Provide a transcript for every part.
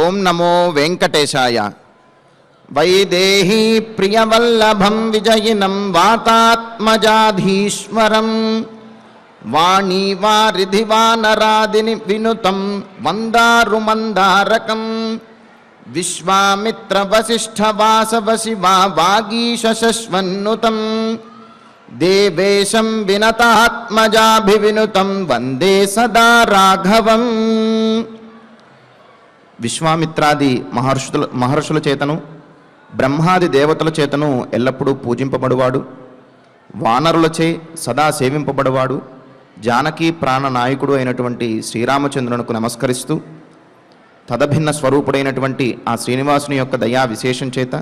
ఓం నమో వెంకటేశాయ. వైదేహీ ప్రియవల్లభం విజయినం వాతాత్మజాధీశ్వరం వాణీ వారిధి వానరాదిని వినుతం మందారు మందారకం విశ్వామిత్ర వసిష్ఠ వాసవ శివా వాగీశ శశ్వన్నుతం దేవేశం వినతాత్మజాభివినుతం వందే సదా రాఘవం. విశ్వామిత్రాది మహర్షుల చేతను బ్రహ్మాది దేవతల చేతను ఎల్లప్పుడూ పూజింపబడువాడు, వానరులచే సదా సేవింపబడువాడు, జానకీ ప్రాణనాయకుడు అయినటువంటి శ్రీరామచంద్రునికి నమస్కరిస్తూ తదభిన్న స్వరూపుడైనటువంటి ఆ శ్రీనివాసుని యొక్క దయా విశేషం చేత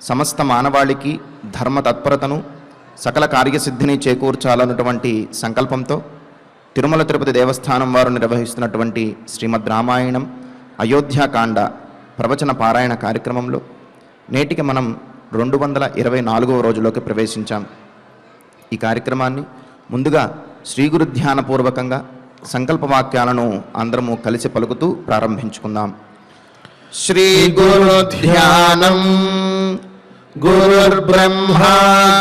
సమస్త మానవాళికి ధర్మ తత్పరతను సకల కార్యసిద్ధిని చేకూర్చాలన్నటువంటి సంకల్పంతో తిరుమల తిరుపతి దేవస్థానం వారు నిర్వహిస్తున్నటువంటి శ్రీమద్ రామాయణం అయోధ్యాకాండ ప్రవచన పారాయణ కార్యక్రమంలో నేటికి మనం 224వ రోజులోకి ప్రవేశించాం. ఈ కార్యక్రమాన్ని ముందుగా శ్రీ గురు ధ్యానపూర్వకంగా సంకల్పవాక్యాలను అందరము కలిసి పలుకుతూ ప్రారంభించుకుందాం. శ్రీ గురు ధ్యానం. గురుర్బ్రహ్మా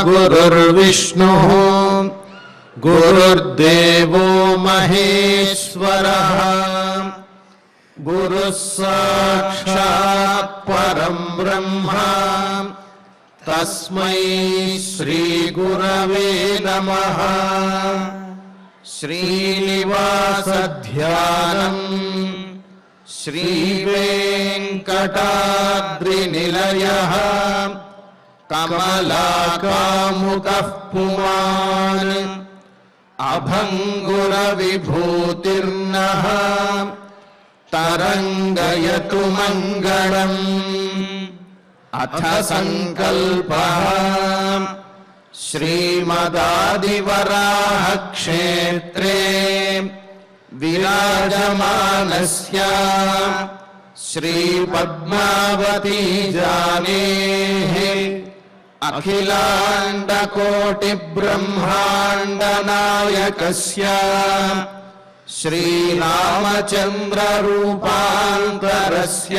గురుర్విష్ణుః గురుర్దేవో మహేశ్వరః గురుః సాక్షాత్ పరం బ్రహ్మ తస్మై శ్రీ గురవే నమః. శ్రీనివాస ధ్యానం. శ్రీ వెంకటాద్రి నిలయః కమలాకాముకః పుమాన్ అభంగుర విభూతిర్నః తరంగయతు మంగళం. అథ సంకల్పః. శ్రీమదాదివరాహ క్షేత్రే విరాజమానస్య శ్రీ పద్మావతీ జానేః అఖిలాండ కోటి బ్రహ్మాండ నాయకస్య శ్రీరామచంద్ర రూపాంతరస్య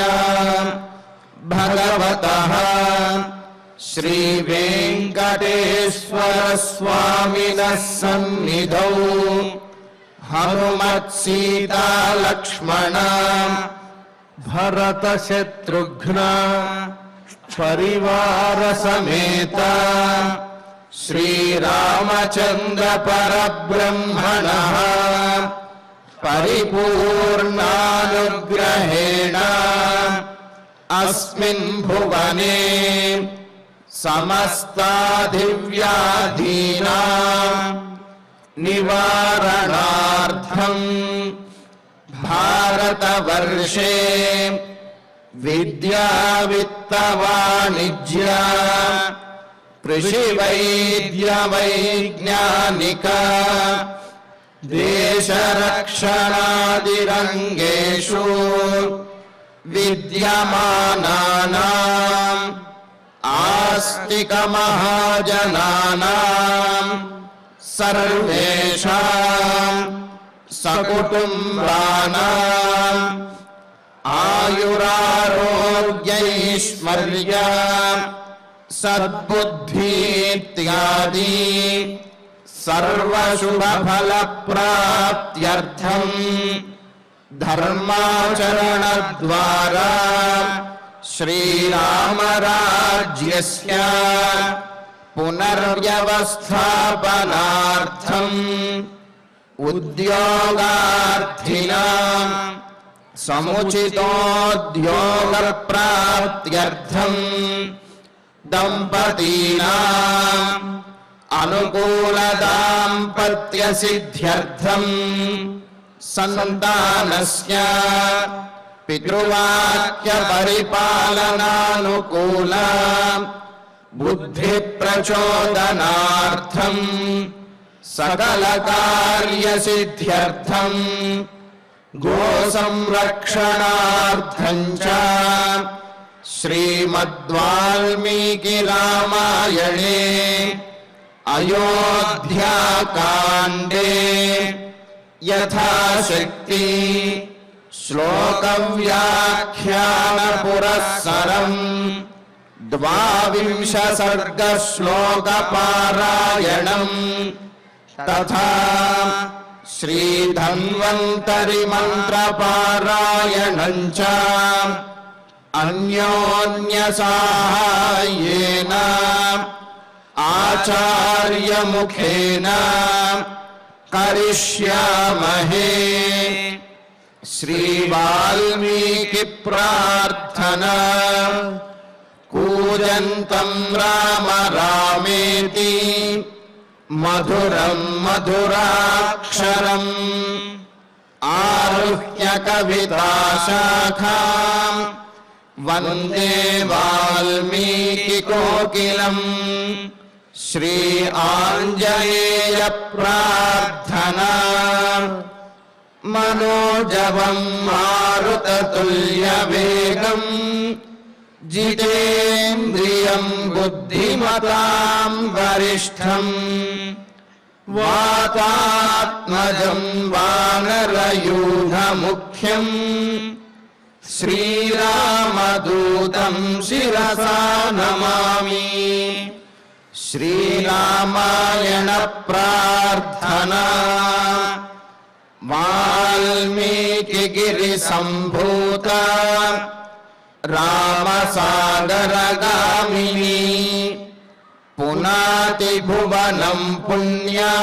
భగవతః శ్రీ వెంకటేశ్వర స్వామినః సన్నిధౌ హనుమత్ సీతా లక్ష్మణ భరత శత్రుఘ్న పరివార సమేత శ్రీరామచంద్ర పరబ్రహ్మణః పరిపూర్ణానుగ్రహేణ అస్మిన్ భువనే సమస్తాధివ్యాధీనాం నివారణార్థం భారతవర్షే విద్యా విత్త వాణిజ్య కృషి వైద్య వైజ్ఞానిక దేశ రక్షణాదిరంగేషు విద్యమానానాం ఆస్తిక మహాజనానాం సర్వేషాం సకుటుంబానాం ఆయురారోగ్యైశ్వర్య సద్బుద్ధీత్యాది సర్వశుభఫలప్రాప్త్యర్థం ధర్మాచరణద్వారా శ్రీరామరాజ్యస్య పునర్వ్యవస్థాపనార్థం ఉద్యోగార్థినాం సముచితోద్యోగప్రాప్త్యర్థం దంపతీనాం అనుకూల దాంపత్య సిద్ధ్యర్థం సంతానస్య పితృవాక్య పరిపాలనానుకూల బుద్ధి ప్రచోదనార్థం సకల కార్య సిద్ధ్యర్థం గో సంరక్షణార్థం చ శ్రీమద్వాల్మీకి రామాయణే అయోధ్యాకాండే యథాశక్తి श्लोकव्याख्यानपुरःसरम् 12 सर्गश्लोकपारायणम् तथा श्रीधन्वन्तरि मन्त्रपारायणम् च अन्योन्यसाहाय्येन आचार्यमुखेन करिष्यामहे। श्री वाल्मीकि प्रार्थना। कूजन्तं राम रामेति मधुरं मधुराक्षरम् आरुह्य कविताशाखां वन्दे वाल्मीकि कोकिलम्। श्री आञ्जनेय प्रार्थना। मनोजवं मारुततुल्यवेगम् जितेन्द्रियं बुद्धिमतां वरिष्ठम् वातात्मजं वानरयूथमुख्यम् श्रीरामदूतं शिरसा नमामि। श्रीरामायण प्रार्थना। वाल्मीकि गिरिसम्भूता रामसागरगामिनी पुनाति भुवनं पुण्या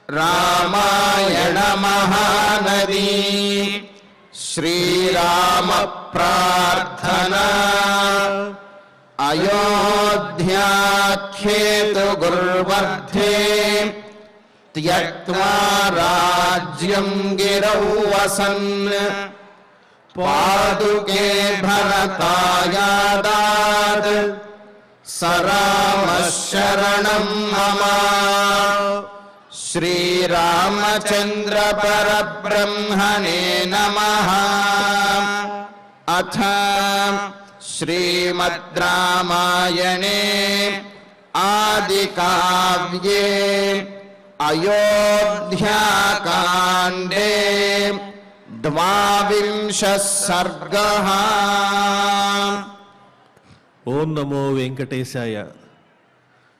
रामायण महानदी। श्रीराम प्रार्थना। अयोध्याख्येतु गुर्वर्धे त्यक्त्वा राज्यं गिरौ वसन् पादुके भरतायादात् स रामः शरणं मम। श्रीरामचन्द्र परब्रह्मणे नमः। अथ श्रीमद् रामायणे आदिकाव्ये अयोध्याकाण्डे 12 सर्गः। ఓం నమో వెంకటేశాయ.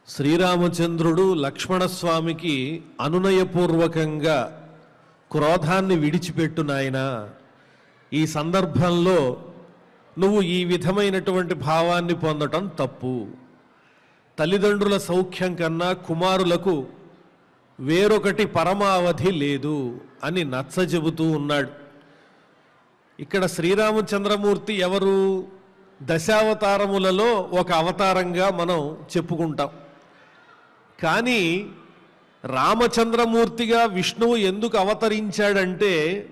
శ్రీరామచంద్రుడు లక్ష్మణస్వామికి అనునయపూర్వకంగా క్రోధాన్ని విడిచిపెట్టు నాయనా, ఈ సందర్భంలో నువ్వు ఈ విధమైనటువంటి భావాన్ని పొందటం తప్పు. తల్లిదండ్రుల సౌఖ్యం కన్నా కుమారులకు వేరొకటి పరమావధి లేదు అని నచ్చజెబుతూ ఉన్నాడు. ఇక్కడ శ్రీరామచంద్రమూర్తి ఎవరు? దశావతారములలో ఒక అవతారంగా మనం చెప్పుకుంటాం. కానీ రామచంద్రమూర్తిగా విష్ణువు ఎందుకు అవతరించాడంటే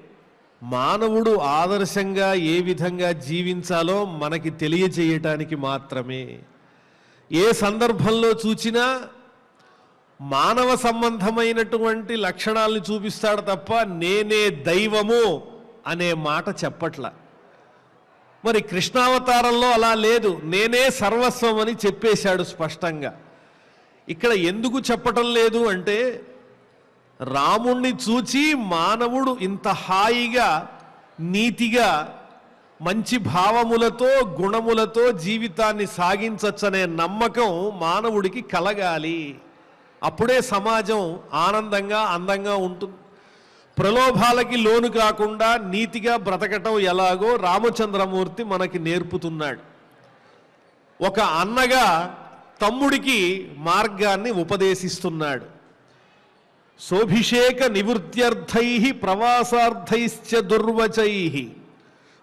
మానవుడు ఆదర్శంగా ఏ విధంగా జీవించాలో మనకి తెలియజేయటానికి మాత్రమే. ఏ సందర్భంలో చూచినా మానవ సంబంధమైనటువంటి లక్షణాలను చూపిస్తాడు తప్ప నేనే దైవము అనే మాట చెప్పట్ల. మరి కృష్ణావతారంలో అలా లేదు, నేనే సర్వస్వం అని చెప్పేశాడు స్పష్టంగా. ఇక్కడ ఎందుకు చెప్పటం లేదు అంటే రాముణ్ణి చూచి మానవుడు ఇంత హాయిగా నీతిగా మంచి భావములతో గుణములతో జీవితాన్ని సాగించచ్చనే నమ్మకం మానవుడికి కలగాలి. అప్పుడే సమాజం ఆనందంగా అందంగా ఉంటుంది. ప్రలోభాలకి లోను కాకుండా నీతిగా బ్రతకటం ఎలాగో రామచంద్రమూర్తి మనకి నేర్పుతున్నాడు. ఒక అన్నగా తమ్ముడికి మార్గాన్ని ఉపదేశిస్తున్నాడు. శోభిషేక నివృత్త్యర్థై ప్రవాసార్థైశ్చ దుర్వచై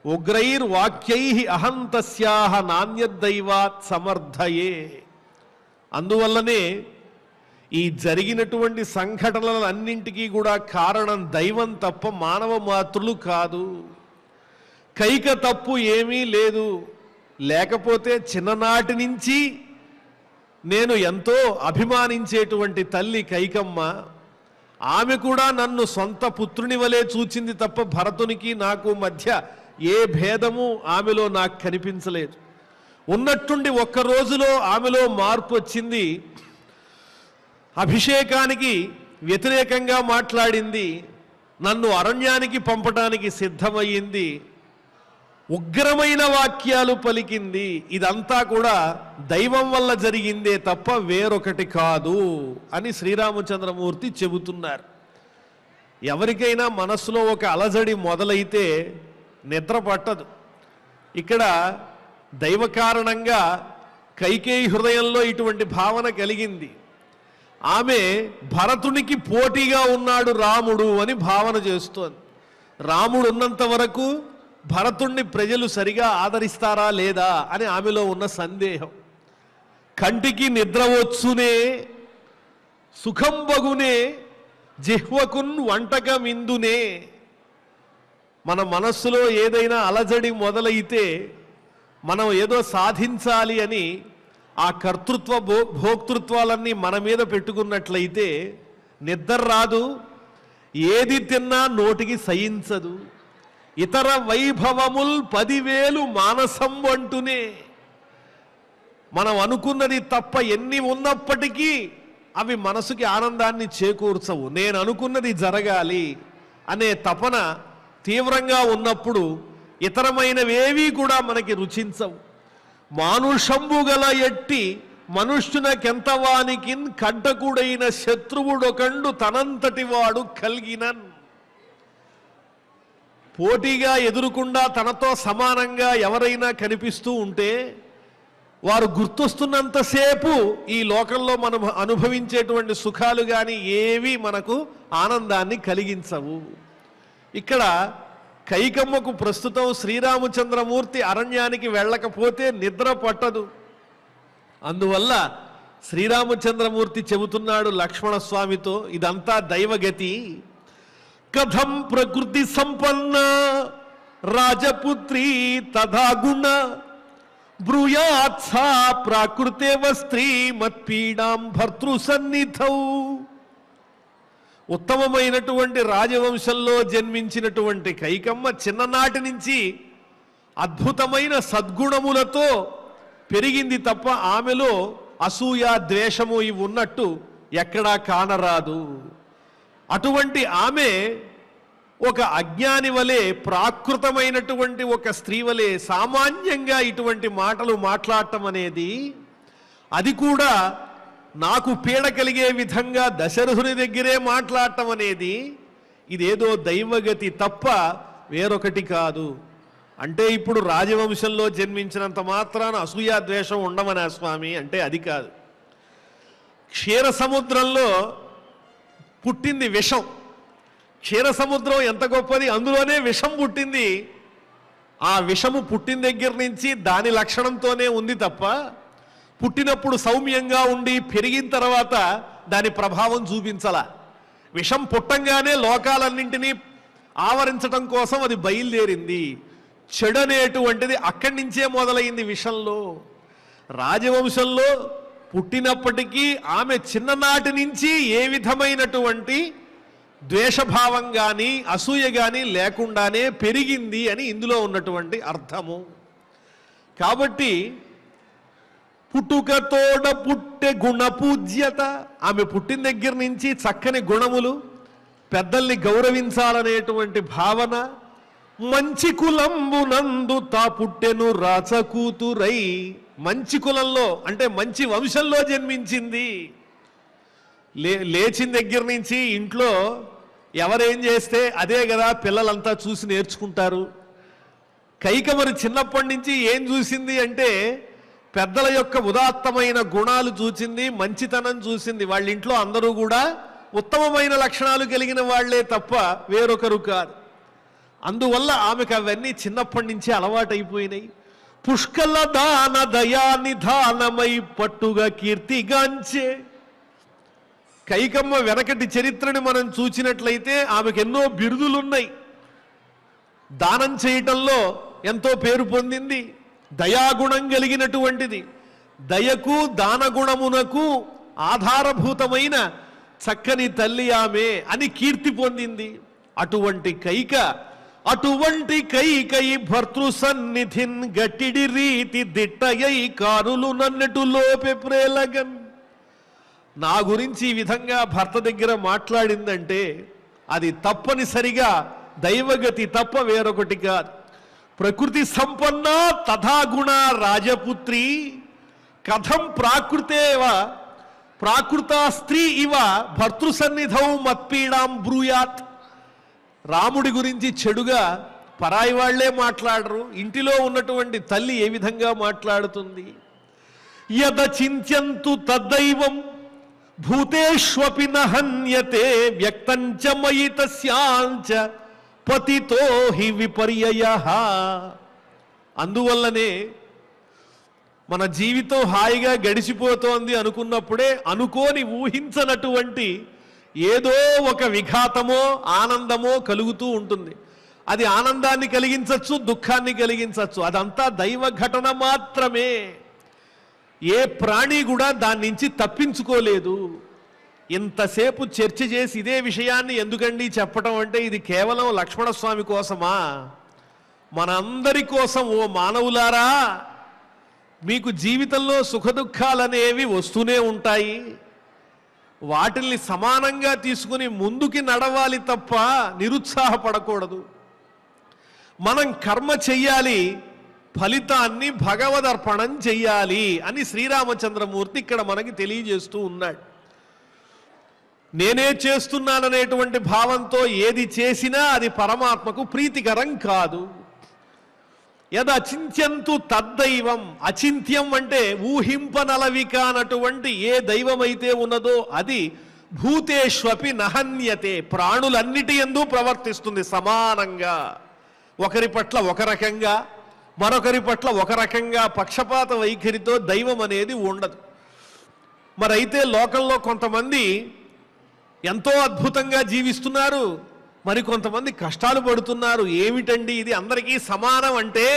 ఉగ్రైర్వాక్యై అహంతస్యాహ నాణ్యదైవాత్ సమర్థయే. అందువల్లనే ఈ జరిగినటువంటి సంఘటనలన్నింటికీ కూడా కారణం దైవం తప్ప మానవ మాతృలు కాదు. కైక తప్పు ఏమీ లేదు. లేకపోతే చిన్ననాటి నుంచి నేను ఎంతో అభిమానించేటువంటి తల్లి కైకమ్మ, ఆమె కూడా నన్ను సొంత పుత్రుని వలె చూచింది తప్ప భరతునికి నాకు మధ్య ఏ భేదము ఆమెలో నాకు కనిపించలేదు. ఉన్నట్టుండి ఒక్క రోజులో ఆమెలో మార్పు వచ్చింది. అభిషేకానికి వ్యతిరేకంగా మాట్లాడింది. నన్ను అరణ్యానికి పంపటానికి సిద్ధమయ్యింది, ఉగ్రమైన వాక్యాలు పలికింది. ఇదంతా కూడా దైవం వల్ల జరిగిందే తప్ప వేరొకటి కాదు అని శ్రీరామచంద్రమూర్తి చెబుతున్నారు. ఎవరికైనా మనసులో ఒక అలజడి మొదలైతే నిద్ర పట్టదు. ఇక్కడ దైవ కారణంగా కైకేయి హృదయంలో ఇటువంటి భావన కలిగింది. ఆమె భరతునికి పోటీగా ఉన్నాడు రాముడు అని భావన చేస్తోంది. రాముడు ఉన్నంత వరకు భరతుణ్ణి ప్రజలు సరిగా ఆదరిస్తారా లేదా అని ఆమెలో ఉన్న సందేహం. కంటికి నిద్ర వచ్చునే సుఖం బగునే జిహ్వకున్ వంటకమిందునే. మన మనస్సులో ఏదైనా అలజడి మొదలైతే మనం ఏదో సాధించాలి అని ఆ కర్తృత్వ భోక్తృత్వాలన్నీ మన మీద పెట్టుకున్నట్లయితే నిద్ర రాదు, ఏది తిన్నా నోటికి సయించదు. ఇతర వైభవముల్ 10,000 మానసం అంటూనే. మనం అనుకున్నది తప్ప ఎన్ని ఉన్నప్పటికీ అవి మనసుకి ఆనందాన్ని చేకూర్చవు. నేను అనుకున్నది జరగాలి అనే తపన తీవ్రంగా ఉన్నప్పుడు ఇతరమైనవేవీ కూడా మనకి రుచించవు. మానుషంబు గల ఎట్టి మనుష్యునకెంతవానికి కంటకుడైన శత్రువుడొకండు తనంతటి వాడు కల్గినన్. పోటీగా ఎదురుకుండా తనతో సమానంగా ఎవరైనా కనిపిస్తూ ఉంటే వారు గుర్తొస్తున్నంతసేపు ఈ లోకంలో మనం అనుభవించేటువంటి సుఖాలు కానీ ఏవి మనకు ఆనందాన్ని కలిగించవు. ఇక్కడ కైకమ్మకు ప్రస్తుతం శ్రీరామచంద్రమూర్తి అరణ్యానికి వెళ్ళకపోతే నిద్ర పట్టదు. అందువల్ల శ్రీరామచంద్రమూర్తి చెబుతున్నాడు లక్ష్మణస్వామితో, ఇదంతా దైవగతి. కథం ప్రకృతి సంపన్న రాజపుత్రి తథాగుణ బ్రూయాత్సా ప్రాకృతేవ స్త్రీ మత్పీడాం భర్తృ సన్నిధౌ. ఉత్తమమైనటువంటి రాజవంశంలో జన్మించినటువంటి కైకమ్మ చిన్ననాటి నుంచి అద్భుతమైన సద్గుణములతో పెరిగింది తప్ప ఆమెలో అసూయ ద్వేషము ఇవి ఉన్నట్టు ఎక్కడా కానరాదు. అటువంటి ఆమె ఒక అజ్ఞాని వలె, ప్రాకృతమైనటువంటి ఒక స్త్రీ వలె సామాన్యంగా ఇటువంటి మాటలు మాట్లాడటం అనేది, అది కూడా నాకు పీడ కలిగే విధంగా దశరథుని దగ్గరే మాట్లాడటం అనేది ఇదేదో దైవగతి తప్ప వేరొకటి కాదు. అంటే ఇప్పుడు రాజవంశంలో జన్మించినంత మాత్రాన అసూయ ద్వేషం ఉండమనా స్వామి అంటే అది కాదు. క్షీర సముద్రంలో పుట్టింది విషం. క్షీర సముద్రం ఎంత గొప్పది, అందులోనే విషం పుట్టింది. ఆ విషము పుట్టిన దగ్గర నుంచి దాని లక్షణంతోనే ఉంది తప్ప పుట్టినప్పుడు సౌమ్యంగా ఉండి పెరిగిన తర్వాత దాని ప్రభావం చూపించాల. విషం పుట్టంగానే లోకాలన్నింటినీ ఆవరించటం కోసం అది బయలుదేరింది. చెడు అనేటువంటిది అక్కడి నుంచే మొదలైంది విషంలో. రాజవంశంలో పుట్టినప్పటికీ ఆమె చిన్ననాటి నుంచి ఏ విధమైనటువంటి ద్వేషభావం కానీ అసూయ కానీ లేకుండానే పెరిగింది అని ఇందులో ఉన్నటువంటి అర్థము. కాబట్టి పుట్టుకతోడ పుట్టె గుణపూజ్యత, ఆమె పుట్టిన దగ్గర నుంచి చక్కని గుణములు, పెద్దల్ని గౌరవించాలనేటువంటి భావన, మంచి కులంబునందు తా పుట్టెను రాచకూతురై. మంచి కులంలో అంటే మంచి వంశంలో జన్మించింది. లేచిన దగ్గర నుంచి ఇంట్లో ఎవరేం చేస్తే అదే కదా పిల్లలంతా చూసి నేర్చుకుంటారు. కైకమరి చిన్నప్పటి నుంచి ఏం చూసింది అంటే పెద్దల యొక్క ఉదాత్తమైన గుణాలు చూసింది, మంచితనం చూసింది. వాళ్ళ ఇంట్లో అందరూ కూడా ఉత్తమమైన లక్షణాలు కలిగిన వాళ్లే తప్ప వేరొకరు కాదు. అందువల్ల ఆమెకు అవన్నీ చిన్నప్పటి నుంచి అలవాటైపోయినాయి. పుష్కల దాన దయా నిధానమై పట్టుగా కీర్తిగాంచే. కైకమ్మ వెనకటి చరిత్రని మనం చూసినట్లయితే ఆమెకు ఎన్నో బిరుదులున్నాయి. దానం చేయటంలో ఎంతో పేరు పొందింది. దయాగుణం కలిగినటువంటిది. దయకు దానగుణమునకు ఆధారభూతమైన చక్కని తల్లి ఆమె అని కీర్తి పొందింది. అటువంటి కైకయి భర్తృ సన్నిధిన్ గట్టిడి రీతి దిట్టయై కారులు నన్నెటు లోపె ప్రేలగన్. నా గురించి ఈ విధంగా భర్త దగ్గర మాట్లాడిందంటే అది తప్పనిసరిగా దైవగతి తప్ప వేరొకటి కాదు. ప్రకృతి సంపన్న తథాగుణ రాజపుత్రి కథం ప్రాకృతేవ ప్రాకృతా స్త్రీ ఇవ భర్తృసన్నిధౌ మత్పీడాం బ్రూయాత్. రాముడి గురించి చెడుగా పరాయి వాళ్లే మాట్లాడరు, ఇంటిలో ఉన్నటువంటి తల్లి ఏ విధంగా మాట్లాడుతుంది? యదచింత్యంతు తద్దైవం భూతేష్వపి నహన్యతే వ్యక్తంచ మయి తస్యాంచ పతితో హి విపర్యయః. అందువల్లనే మన జీవితం హాయిగా గడిచిపోతోంది అనుకున్నప్పుడే అనుకోని ఊహించనటువంటి ఏదో ఒక విఘాతమో ఆనందమో కలుగుతూ ఉంటుంది. అది ఆనందాన్ని కలిగించవచ్చు, దుఃఖాన్ని కలిగించవచ్చు. అదంతా దైవ ఘటన మాత్రమే. ఏ ప్రాణి కూడా దాని నుంచి తప్పించుకోలేదు. ఇంతసేపు చర్చ చేసి ఇదే విషయాన్ని ఎందుకండి చెప్పటం అంటే ఇది కేవలం లక్ష్మణస్వామి కోసమా? మనందరి కోసం. ఓ మానవులారా, మీకు జీవితంలో సుఖదుఖాలనేవి వస్తూనే ఉంటాయి. వాటిల్ని సమానంగా తీసుకుని ముందుకి నడవాలి తప్ప నిరుత్సాహపడకూడదు. మనం కర్మ చెయ్యాలి, ఫలితాన్ని భగవదర్పణం చెయ్యాలి అని శ్రీరామచంద్రమూర్తి ఇక్కడ మనకి తెలియజేస్తూ ఉన్నాడు. నేనే చేస్తున్నాననేటువంటి భావంతో ఏది చేసినా అది పరమాత్మకు ప్రీతికరం కాదు. యద అచింత్యంతు తద్దైవం. అచింత్యం అంటే ఊహింపనలవి కానటువంటి ఏ దైవమైతే ఉన్నదో అది భూతేష్వపి నహన్యతే. ప్రాణులన్నిటి యందు ప్రవర్తిస్తుంది సమానంగా. ఒకరి పట్ల ఒక రకంగా, మరొకరి పట్ల ఒక రకంగా పక్షపాత వైఖరితో దైవం అనేది ఉండదు. మరైతే లోకంలో కొంతమంది ఎంతో అద్భుతంగా జీవిస్తున్నారు, మరి కొంతమంది కష్టాలు పడుతున్నారు. ఏమిటండి ఇది? అందరికీ సమానం అంటే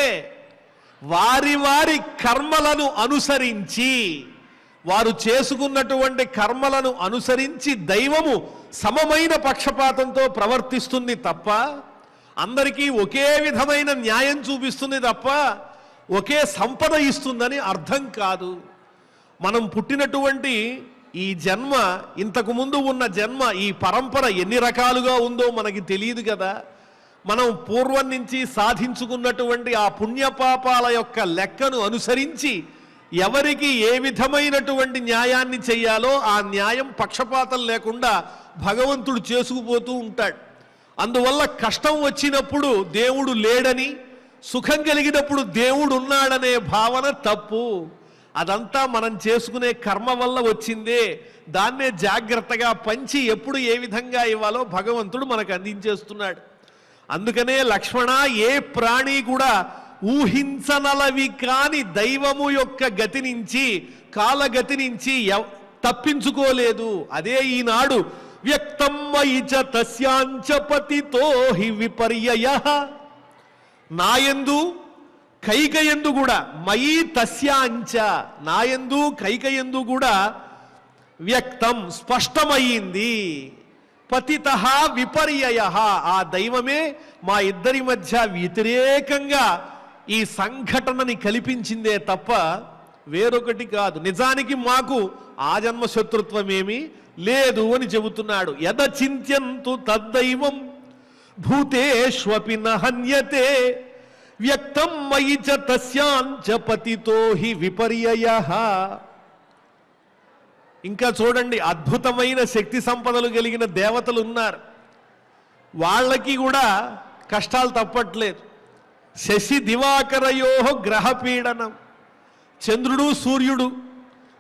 వారి వారి కర్మలను అనుసరించి, వారు చేసుకున్నటువంటి కర్మలను అనుసరించి దైవము సమమైన పక్షపాతంతో ప్రవర్తిస్తుంది తప్ప అందరికీ ఒకే విధమైన న్యాయం చూపిస్తుంది తప్ప ఒకే సంపద ఇస్తుందని అర్థం కాదు. మనం పుట్టినటువంటి ఈ జన్మ, ఇంతకు ముందు ఉన్న జన్మ, ఈ పరంపర ఎన్ని రకాలుగా ఉందో మనకి తెలియదు కదా. మనం పూర్వం నుంచి సాధించుకున్నటువంటి ఆ పుణ్యపాపాల యొక్క లెక్కను అనుసరించి ఎవరికి ఏ విధమైనటువంటి న్యాయాన్ని చెయ్యాలో ఆ న్యాయం పక్షపాతం లేకుండా భగవంతుడు చేసుకుపోతూ ఉంటాడు. అందువల్ల కష్టం వచ్చినప్పుడు దేవుడు లేడని, సుఖం కలిగినప్పుడు దేవుడు ఉన్నాడనే భావన తప్పు. అదంతా మనం చేసుకునే కర్మ వల్ల వచ్చిందే. దాన్నే జాగ్రత్తగా పంచి ఎప్పుడు ఏ విధంగా ఇవ్వాలో భగవంతుడు మనకు అందించేస్తున్నాడు. అందుకనే లక్ష్మణ, ఏ ప్రాణి కూడా ఊహించనలవి కాని దైవము యొక్క గతి నుంచి, కాలగతి నుంచి తప్పించుకోలేదు. అదే ఈనాడు వ్యక్తం మయి చ తస్యాంచ పతితో హి విపర్యయః. నాయందు కైకయందు కూడా, మయి తస్యాంచ, నాయందు కైకయందు కూడా వ్యక్తం స్పష్టమయ్యింది. పతితః విపర్యయః, ఆ దైవమే మా ఇద్దరి మధ్య వ్యతిరేకంగా ఈ సంఘటనని కల్పించిందే తప్ప వేరొకటి కాదు. నిజానికి మాకు ఆ జన్మ శత్రుత్వమేమీ లేదు అని చెబుతున్నాడు. యదచింత్యంతు తద్దైవం భూతేష్వపి నహన్యతే వ్యక్తం మయి చ తస్యాంచ పతితో హి విపర్యయః. ఇంకా చూడండి, అద్భుతమైన శక్తి సంపదలు కలిగిన దేవతలు ఉన్నారు. వాళ్ళకి కూడా కష్టాలు తప్పట్లేదు. శశి దివాకరయో గ్రహపీడనం. చంద్రుడు సూర్యుడు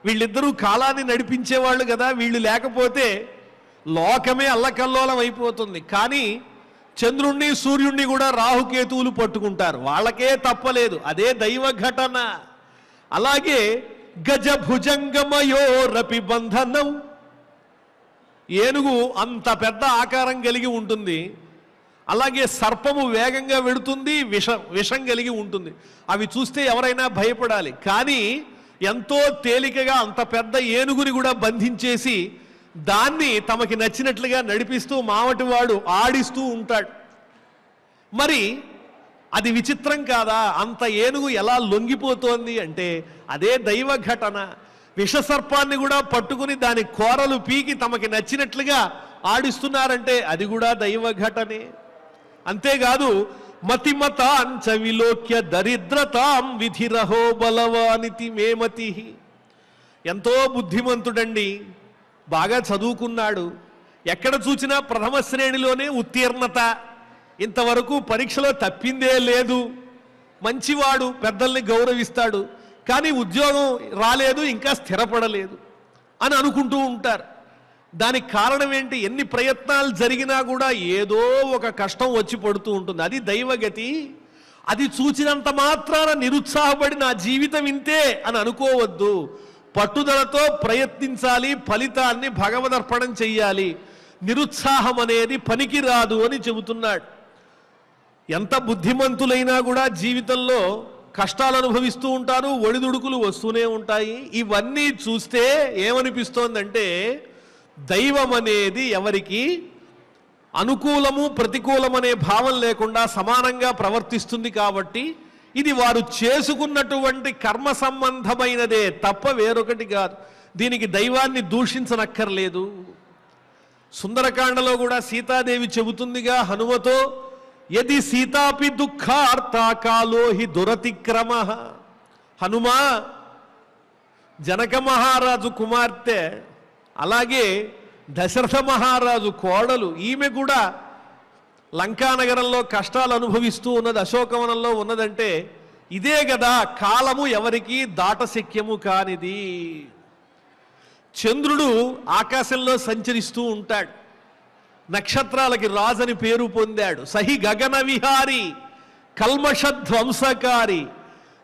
వీళ్ళిద్దరూ కాలాన్ని నడిపించేవాళ్ళు కదా. వీళ్ళు లేకపోతే లోకమే అల్లకల్లోలం అయిపోతుంది. కానీ చంద్రుణ్ణి సూర్యుణ్ణి కూడా రాహుకేతువులు పట్టుకుంటారు. వాళ్ళకే తప్పలేదు. అదే దైవ ఘటన. అలాగే గజ భుజంగమయోరపి బంధనం. ఏనుగు అంత పెద్ద ఆకారం కలిగి ఉంటుంది. అలాగే సర్పము వేగంగా వెడుతుంది, విషం కలిగి ఉంటుంది. అవి చూస్తే ఎవరైనా భయపడాలి. కానీ ఎంతో తేలికగా అంత పెద్ద ఏనుగుని కూడా బంధించేసి దాన్ని తమకి నచ్చినట్లుగా నడిపిస్తూ మావటివాడు ఆడిస్తూ ఉంటాడు. మరి అది విచిత్రం కాదా? అంత ఏనుగు ఎలా లొంగిపోతోంది అంటే అదే దైవ ఘటన. విషసర్పాన్ని కూడా పట్టుకుని దాని కోరలు పీకి తమకి నచ్చినట్లుగా ఆడిస్తున్నారంటే అది కూడా దైవ ఘటనే. అంతేకాదు మతిమతాంచ విలోక్య దరిద్రతాం విధిరహో బలవానితి మేమతి. ఎంతో బుద్ధిమంతుడండి, బాగా చదువుకున్నాడు, ఎక్కడ చూసినా ప్రథమ శ్రేణిలోనే ఉత్తీర్ణత, ఇంతవరకు పరీక్షలో తప్పిందే లేదు, మంచివాడు, పెద్దల్ని గౌరవిస్తాడు, కానీ ఉద్యోగం రాలేదు, ఇంకా స్థిరపడలేదు అని అనుకుంటూ ఉంటారు. దానికి కారణం ఏంటి? ఎన్ని ప్రయత్నాలు జరిగినా కూడా ఏదో ఒక కష్టం వచ్చి పడుతూ ఉంటుంది. అది దైవగతి. అది చూచినంత మాత్రాన నిరుత్సాహపడి నా జీవితం ఇంతే అని అనుకోవద్దు. పట్టుదలతో ప్రయత్నించాలి, ఫలితాన్ని భగవదర్పణం చెయ్యాలి. నిరుత్సాహం అనేది పనికి రాదు అని చెబుతున్నాడు. ఎంత బుద్ధిమంతులైనా కూడా జీవితంలో కష్టాలు అనుభవిస్తూ ఉంటారు, ఒడిదుడుకులు వస్తూనే ఉంటాయి. ఇవన్నీ చూస్తే ఏమనిపిస్తోందంటే దైవం అనేది ఎవరికి అనుకూలము ప్రతికూలమనే భావం లేకుండా సమానంగా ప్రవర్తిస్తుంది. కాబట్టి ఇది వారు చేసుకున్నటువంటి కర్మ సంబంధమైనదే తప్ప వేరొకటి కాదు. దీనికి దైవాన్ని దూషించనక్కర్లేదు. సుందరకాండలో కూడా సీతాదేవి చెబుతుందిగా హనుమతో, యది సీతాపి దుఃఖార్త కాలో హి దురతిక్రమ. హనుమా జనక మహారాజు కుమార్తె, అలాగే దశరథ మహారాజు కోడలు, ఈమె కూడా లంకానగరంలో కష్టాలు అనుభవిస్తూ ఉన్నది, అశోకవనంలో ఉన్నదంటే ఇదే కదా కాలము ఎవరికి దాటశక్యము కానిది. చంద్రుడు ఆకాశంలో సంచరిస్తూ ఉంటాడు, నక్షత్రాలకి రాజని పేరు పొందాడు. సహి గగన విహారి కల్మషధ్వంసకారి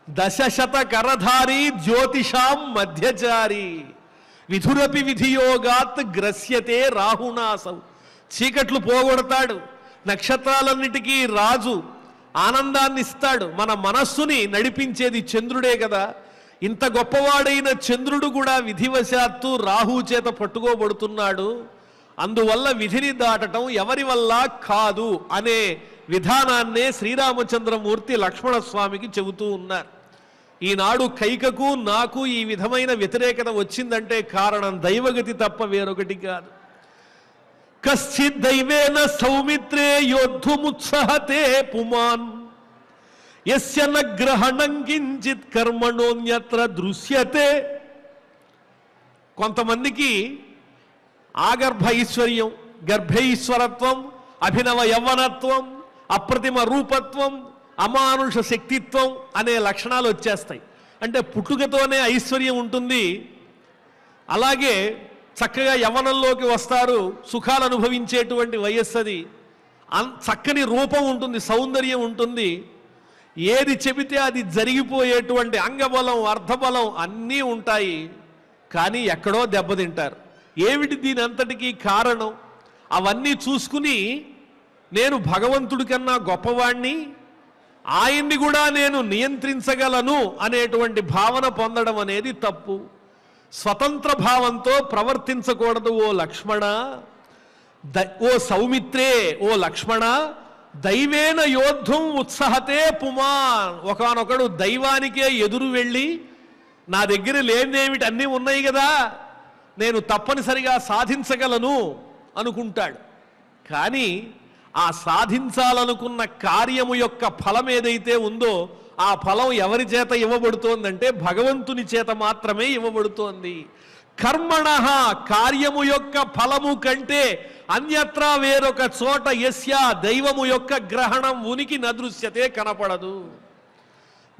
దశశత కరధారి జ్యోతిషాం మధ్యచారి విధురపి విధియోగాత్ గ్రస్యతే రాహునాసౌ. చీకట్లు పోగొడతాడు, నక్షత్రాలన్నిటికీ రాజు, ఆనందాన్ని ఇస్తాడు. మన మనస్సుని నడిపించేది చంద్రుడే కదా. ఇంత గొప్పవాడైన చంద్రుడు కూడా విధివశాత్తు రాహు చేత పట్టుకోబడుతున్నాడు. అందువల్ల విధిని దాటడం ఎవరి వల్ల కాదు అనే విధానాన్నే శ్రీరామచంద్రమూర్తి లక్ష్మణస్వామికి చెబుతూ ఉన్నారు. ఈనాడు కైకకు నాకు ఈ విధమైన వ్యతిరేకత వచ్చిందంటే కారణం దైవగతి తప్ప వేరొకటి కాదు. కశ్చిద్ దైవేన సౌమిత్రే యోద్ధుముత్సహతే పుమాన్ యస్య న గ్రహణం కించిత్ కర్మణోన్యత్ర దృశ్యతే. కొంతమందికి ఆగర్భ ఐశ్వర్యం, గర్భైశ్వరత్వం, అభినవ యవ్వనత్వం, అప్రతిమ రూపత్వం, అమానుష శక్తిత్వం అనే లక్షణాలు వచ్చేస్తాయి. అంటే పుట్టుకతోనే ఐశ్వర్యం ఉంటుంది, అలాగే చక్కగా యవ్వనంలోకి వస్తారు, సుఖాలు అనుభవించేటువంటి వయస్సు అది. చక్కని రూపం ఉంటుంది, సౌందర్యం ఉంటుంది, ఏది చెబితే అది జరిగిపోయేటువంటి అంగబలం, అర్థబలం అన్నీ ఉంటాయి. కానీ ఎక్కడో దెబ్బతింటారు. ఏమిటి దీని అంతటికీ కారణం? అవన్నీ చూసుకుని నేను భగవంతుడి కన్నా గొప్పవాణ్ణి, ఆయన్ని కూడా నేను నియంత్రించగలను అనేటువంటి భావన పొందడం అనేది తప్పు. స్వతంత్ర భావంతో ప్రవర్తించకూడదు. ఓ లక్ష్మణ, ఓ సౌమిత్రే, ఓ లక్ష్మణ, దైవేన యోద్ధం ఉత్సహతే పుమాన్. ఒకానొకడు దైవానికే ఎదురు వెళ్ళి నా దగ్గర లేనిదేమిటి, అన్నీ ఉన్నాయి కదా, నేను తప్పనిసరిగా సాధించగలను అనుకుంటాడు. కానీ ఆ సాధించాలనుకున్న కార్యము యొక్క ఫలం ఏదైతే ఉందో ఆ ఫలం ఎవరి చేత ఇవ్వబడుతోందంటే భగవంతుని చేత మాత్రమే ఇవ్వబడుతోంది. కర్మణః, కార్యము యొక్క ఫలము కంటే అన్యత్రా వేరొక చోట యస్య, దైవము యొక్క గ్రహణం ఉనికి నదృశ్యతే, కనపడదు.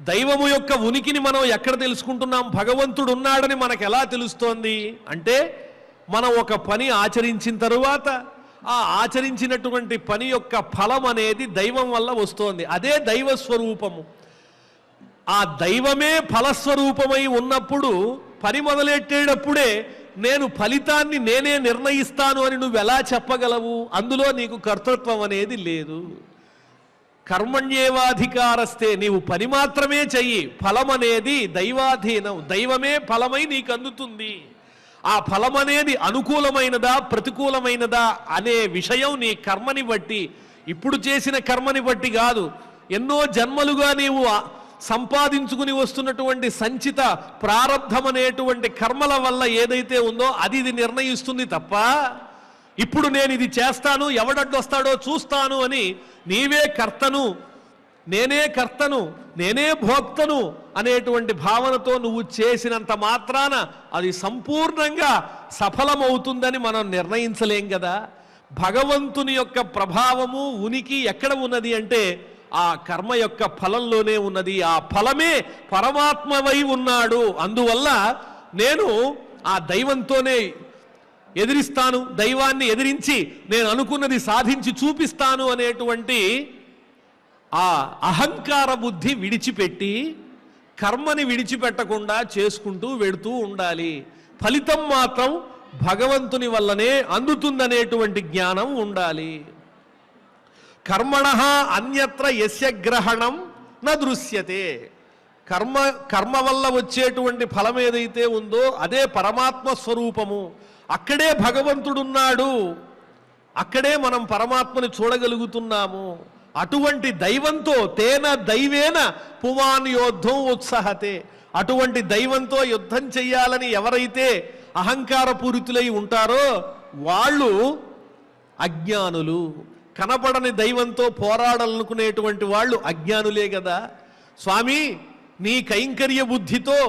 దైవము యొక్క ఉనికిని మనం ఎక్కడ తెలుసుకుంటున్నాం? భగవంతుడు ఉన్నాడని మనకు ఎలా తెలుస్తోంది అంటే మనం ఒక పని ఆచరించిన తరువాత ఆ ఆచరించినటువంటి పని యొక్క ఫలం అనేది దైవం వల్ల వస్తోంది. అదే దైవ స్వరూపము. ఆ దైవమే ఫలస్వరూపమై ఉన్నప్పుడు పని మొదలెట్టేటప్పుడే నేను ఫలితాన్ని నేనే నిర్ణయిస్తాను అని నువ్వు ఎలా చెప్పగలవు? అందులో నీకు కర్తృత్వం అనేది లేదు. కర్మణ్యేవాధికారస్తే, నీవు పని మాత్రమే చెయ్యి, ఫలం అనేది దైవాధీనం. దైవమే ఫలమై నీకు అందుతుంది. ఆ ఫలం అనేది అనుకూలమైనదా ప్రతికూలమైనదా అనే విషయం నీ కర్మని బట్టి, ఇప్పుడు చేసిన కర్మని బట్టి కాదు, ఎన్నో జన్మలుగా నీవు సంపాదించుకుని వస్తున్నటువంటి సంచిత ప్రారబ్ధం అనేటువంటి కర్మల వల్ల ఏదైతే ఉందో అది ఇది నిర్ణయిస్తుంది తప్ప ఇప్పుడు నేను ఇది చేస్తాను, ఎవడడ్డొస్తాడో చూస్తాను అని నీవే కర్తను, నేనే భోక్తను అనేటువంటి భావనతో నువ్వు చేసినంత మాత్రాన అది సంపూర్ణంగా సఫలమవుతుందని మనం నిర్ణయించలేం కదా. భగవంతుని యొక్క ప్రభావము ఉనికి ఎక్కడ ఉన్నది అంటే ఆ కర్మ యొక్క ఫలంలోనే ఉన్నది. ఆ ఫలమే పరమాత్మవై ఉన్నాడు. అందువల్ల నేను ఆ దైవంతోనే ఎదిరిస్తాను, దైవాన్ని ఎదిరించి నేను అనుకున్నది సాధించి చూపిస్తాను అనేటువంటి ఆ అహంకార బుద్ధి విడిచిపెట్టి కర్మని విడిచిపెట్టకుండా చేసుకుంటూ వెడుతూ ఉండాలి. ఫలితం మాత్రం భగవంతుని వల్లనే అందుతుందనేటువంటి జ్ఞానం ఉండాలి. కర్మణః అన్యత్ర యస్య గ్రహణం న దృశ్యతే. కర్మ వల్ల వచ్చేటువంటి ఫలం ఏదైతే ఉందో అదే పరమాత్మ స్వరూపము. అక్కడే భగవంతుడున్నాడు, అక్కడే మనం పరమాత్మని చూడగలుగుతున్నాము. అటువంటి దైవంతో తేన దైవేన పుమాన్ యోద్ధం ఉత్సాహతే. అటువంటి దైవంతో యుద్ధం చెయ్యాలని ఎవరైతే అహంకార పూరితులై ఉంటారో వాళ్ళు అజ్ఞానులు. కనపడని దైవంతో పోరాడాలనుకునేటువంటి వాళ్ళు అజ్ఞానులే కదా. స్వామి, నీ కైంకర్య బుద్ధితో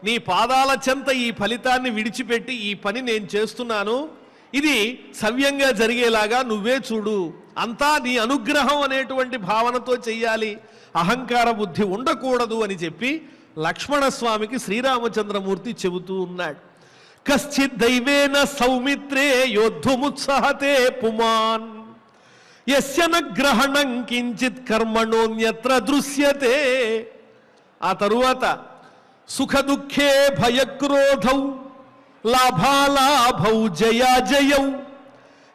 నీ పాదాల చెంత ఈ ఫలితాన్ని విడిచిపెట్టి ఈ పని నేను చేస్తున్నాను, ఇది సవ్యంగా జరిగేలాగా నువ్వే చూడు, అంతా నీ అనుగ్రహం అనేటువంటి భావనతో చెయ్యాలి, అహంకార బుద్ధి ఉండకూడదు అని చెప్పి లక్ష్మణస్వామికి శ్రీరామచంద్రమూర్తి చెబుతూ ఉన్నాడు. కశ్చిత్ దైవేన సౌమిత్రే యోద్ధుముత్సహతే పుమాన్ యస్య న గ్రహణం కించిత్ కర్మణోన్యత్ర దృశ్యతే. ఆ తరువాత సుఖ దుఃఖే భయక్రోధౌ లాభాలాభౌ జయాజయౌ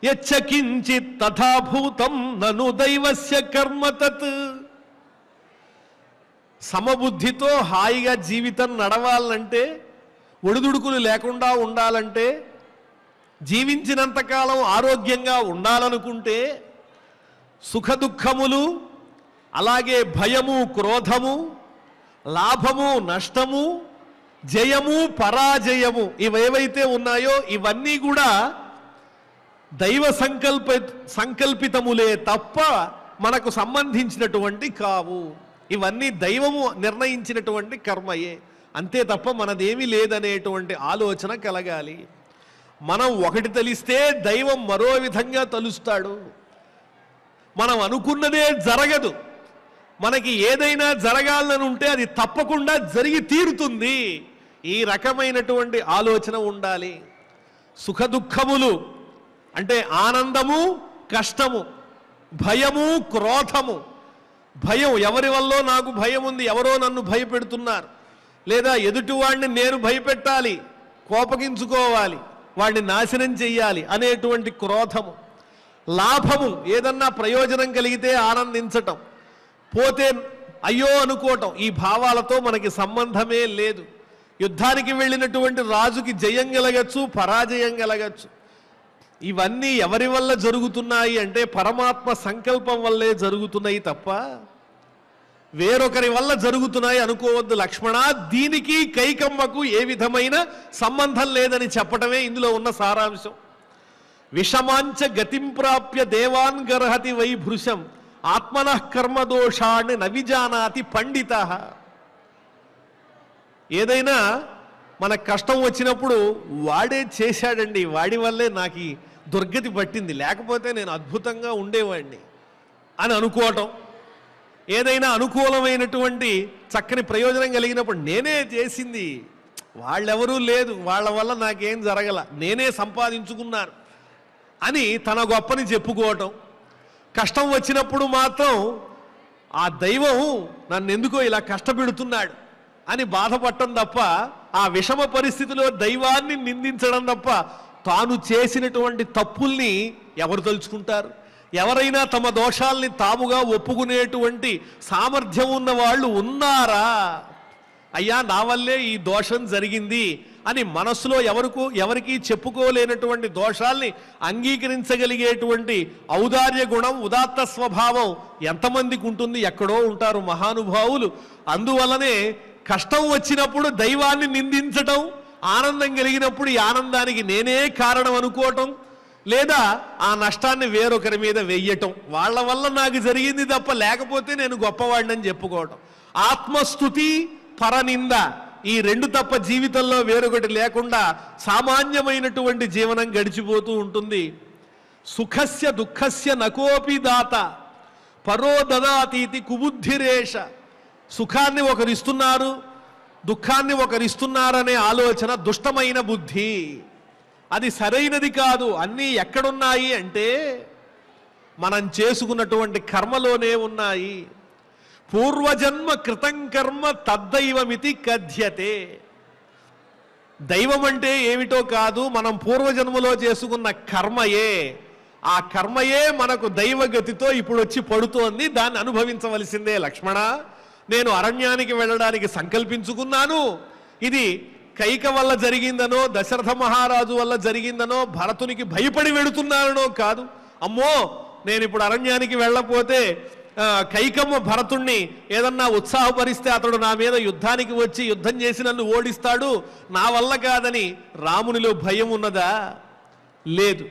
యచ్చ కించిత్ తథాభూతం నను దైవస్య కర్మ తత్. సమబుద్ధితో హాయిగా జీవితం నడవాలంటే, ఒడిదుడుకులు లేకుండా ఉండాలంటే, జీవించినంతకాలం ఆరోగ్యంగా ఉండాలనుకుంటే సుఖ దుఃఖములు, అలాగే భయము క్రోధము, లాభము నష్టము, జయము పరాజయము, ఇవేవైతే ఉన్నాయో ఇవన్నీ కూడా దైవ సంకల్పితములే తప్ప మనకు సంబంధించినటువంటి కావు. ఇవన్నీ దైవము నిర్ణయించినటువంటి కర్మయే, అంతే తప్ప మనదేమీ లేదనేటువంటి ఆలోచన కలగాలి. మనం ఒకటి తలిస్తే దైవం మరో విధంగా తలుస్తాడు. మనం అనుకున్నదే జరగదు. మనకి ఏదైనా జరగాలని ఉంటే అది తప్పకుండా జరిగి తీరుతుంది. ఈ రకమైనటువంటి ఆలోచన ఉండాలి. సుఖ దుఃఖములు అంటే ఆనందము కష్టము, భయము క్రోధము. భయం, ఎవరి వల్ల నాకు భయం ఉంది, ఎవరో నన్ను భయపెడుతున్నారు, లేదా ఎదుటివాడిని నేను భయపెట్టాలి, కోపగించుకోవాలి, వాడిని నాశనం చెయ్యాలి అనేటువంటి క్రోధము. లాభము, ఏదన్నా ప్రయోజనం కలిగితే ఆనందించటం, పోతే అయ్యో అనుకోవటం. ఈ భావాలతో మనకి సంబంధమే లేదు. యుద్ధానికి వెళ్ళినటువంటి రాజుకి జయం కలగచ్చు, పరాజయం కలగచ్చు. ఇవన్నీ ఎవరి వల్ల జరుగుతున్నాయి అంటే పరమాత్మ సంకల్పం వల్లే జరుగుతున్నాయి తప్ప వేరొకరి వల్ల జరుగుతున్నాయి అనుకోవద్దు లక్ష్మణ. దీనికి కైకమ్మకు ఏ విధమైన సంబంధం లేదని చెప్పటమే ఇందులో ఉన్న సారాంశం. విషమాంచ గతిం ప్రాప్య దేవాన్ గర్హతి వైభృశం ఆత్మనః కర్మదోషాన్ని నవిజానాతి పండిత. ఏదైనా మన కష్టం వచ్చినప్పుడు వాడే చేశాడండి, వాడి వల్లే నాకు ఈ దుర్గతి పట్టింది, లేకపోతే నేను అద్భుతంగా ఉండేవాడిని అని అనుకోవటం. ఏదైనా అనుకూలమైనటువంటి చక్కని ప్రయోజనం కలిగినప్పుడు నేనే చేసింది, వాళ్ళెవరూ లేదు, వాళ్ళ వల్ల నాకేం జరగల, నేనే సంపాదించుకున్నాను అని తన గొప్పని చెప్పుకోవటం. కష్టం వచ్చినప్పుడు మాత్రం ఆ దైవం నన్ను ఎందుకో ఇలా కష్టపెడుతున్నాడు అని బాధపడటం తప్ప, ఆ విషమ పరిస్థితిలో దైవాన్ని నిందించడం తప్ప తాను చేసినటువంటి తప్పుల్ని ఎవరు తలుచుకుంటారు? ఎవరైనా తమ దోషాల్ని తాముగా ఒప్పుకునేటువంటి సామర్థ్యం ఉన్న వాళ్ళు ఉన్నారా? అయ్యా నా వల్లే ఈ దోషం జరిగింది అని మనస్సులో ఎవరికి చెప్పుకోలేనటువంటి దోషాల్ని అంగీకరించగలిగేటువంటి ఔదార్య గుణం, ఉదాత్త స్వభావం ఎంతమందికి ఉంటుంది? ఎక్కడో ఉంటారు మహానుభావులు. అందువల్లనే కష్టం వచ్చినప్పుడు దైవాన్ని నిందించటం, ఆనందం కలిగినప్పుడు ఈ ఆనందానికి నేనే కారణం అనుకోవటం, లేదా ఆ నష్టాన్ని వేరొకరి మీద వెయ్యటం, వాళ్ళ వల్ల నాకు జరిగింది తప్ప లేకపోతే నేను గొప్పవాడినని చెప్పుకోవటం. ఆత్మస్తుతి, పరనింద, ఈ రెండు తప్ప జీవితంలో వేరొకటి లేకుండా సామాన్యమైనటువంటి జీవనం గడిచిపోతూ ఉంటుంది. సుఖస్య దుఃఖస్య నకోపి దాత పరో దదాతీతి కుబుద్ధిరేష. సుఖాన్ని ఒకరిస్తున్నారు, దుఃఖాన్ని ఒకరిస్తున్నారనే ఆలోచన దుష్టమైన బుద్ధి, అది సరైనది కాదు. అన్నీ ఎక్కడున్నాయి అంటే మనం చేసుకున్నటువంటి కర్మలోనే ఉన్నాయి. పూర్వజన్మ కృతం కర్మ తద్దైవమితి కథ్యతే. దైవం అంటే ఏమిటో కాదు, మనం పూర్వజన్మలో చేసుకున్న కర్మయే. ఆ కర్మయే మనకు దైవగతితో ఇప్పుడు వచ్చి పడుతోంది, దాన్ని అనుభవించవలసిందే. లక్ష్మణ, నేను అరణ్యానికి వెళ్ళడానికి సంకల్పించుకున్నాను. ఇది కైక వల్ల జరిగిందనో, దశరథ మహారాజు వల్ల జరిగిందనో, భరతునికి భయపడి వెళుతున్నానో కాదు. అమ్మో, నేను ఇప్పుడు అరణ్యానికి వెళ్ళకపోతే కైకమ్మ భరతుణ్ణి ఏదన్నా ఉత్సాహపరిస్తే అతడు నా మీద యుద్ధానికి వచ్చి యుద్ధం చేసి నన్ను ఓడిస్తాడు, నా వల్ల కాదని రామునిలో భయం ఉన్నదా? లేదు.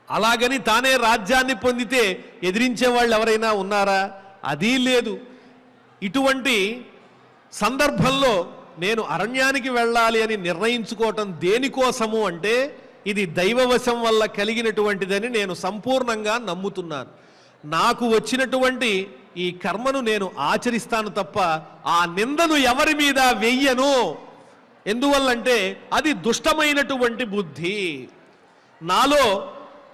అలాగని తానే రాజ్యాన్ని పొందితే ఎదిరించే వాళ్ళు ఎవరైనా ఉన్నారా? అది లేదు. ఇటువంటి సందర్భంలో నేను అరణ్యానికి వెళ్ళాలి అని నిర్ణయించుకోవటం దేనికోసము అంటే ఇది దైవవశం వల్ల కలిగినటువంటిదని నేను సంపూర్ణంగా నమ్ముతున్నాను. నాకు వచ్చినటువంటి ఈ కర్మను నేను ఆచరిస్తాను తప్ప ఆ నిందను ఎవరి మీద వెయ్యను. ఎందువల్లంటే అది దుష్టమైనటువంటి బుద్ధి. నాలో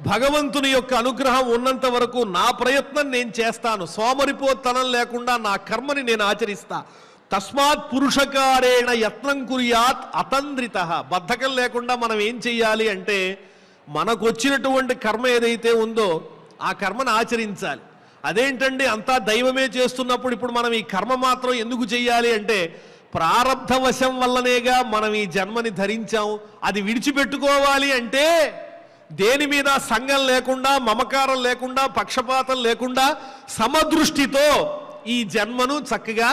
భగవంతుని యొక్క అనుగ్రహం ఉన్నంత వరకు నా ప్రయత్నం నేను చేస్తాను. సోమరిపోతనం లేకుండా నా కర్మని నేను ఆచరిస్తా. తస్మాత్ పురుషకారేణ యత్నం కుర్యాత్ అతంద్రిత. బద్ధకం లేకుండా మనం ఏం చెయ్యాలి అంటే మనకు వచ్చినటువంటి కర్మ ఏదైతే ఉందో ఆ కర్మను ఆచరించాలి. అదేంటండి అంతా దైవమే చేస్తున్నప్పుడు ఇప్పుడు మనం ఈ కర్మ మాత్రం ఎందుకు చెయ్యాలి అంటే ప్రారబ్ధ వశం వల్లనేగా మనం ఈ జన్మని ధరించాం. అది విడిచిపెట్టుకోవాలి అంటే దేని మీద సంగం లేకుండా, మమకారం లేకుండా, పక్షపాతం లేకుండా సమదృష్టితో ఈ జన్మను చక్కగా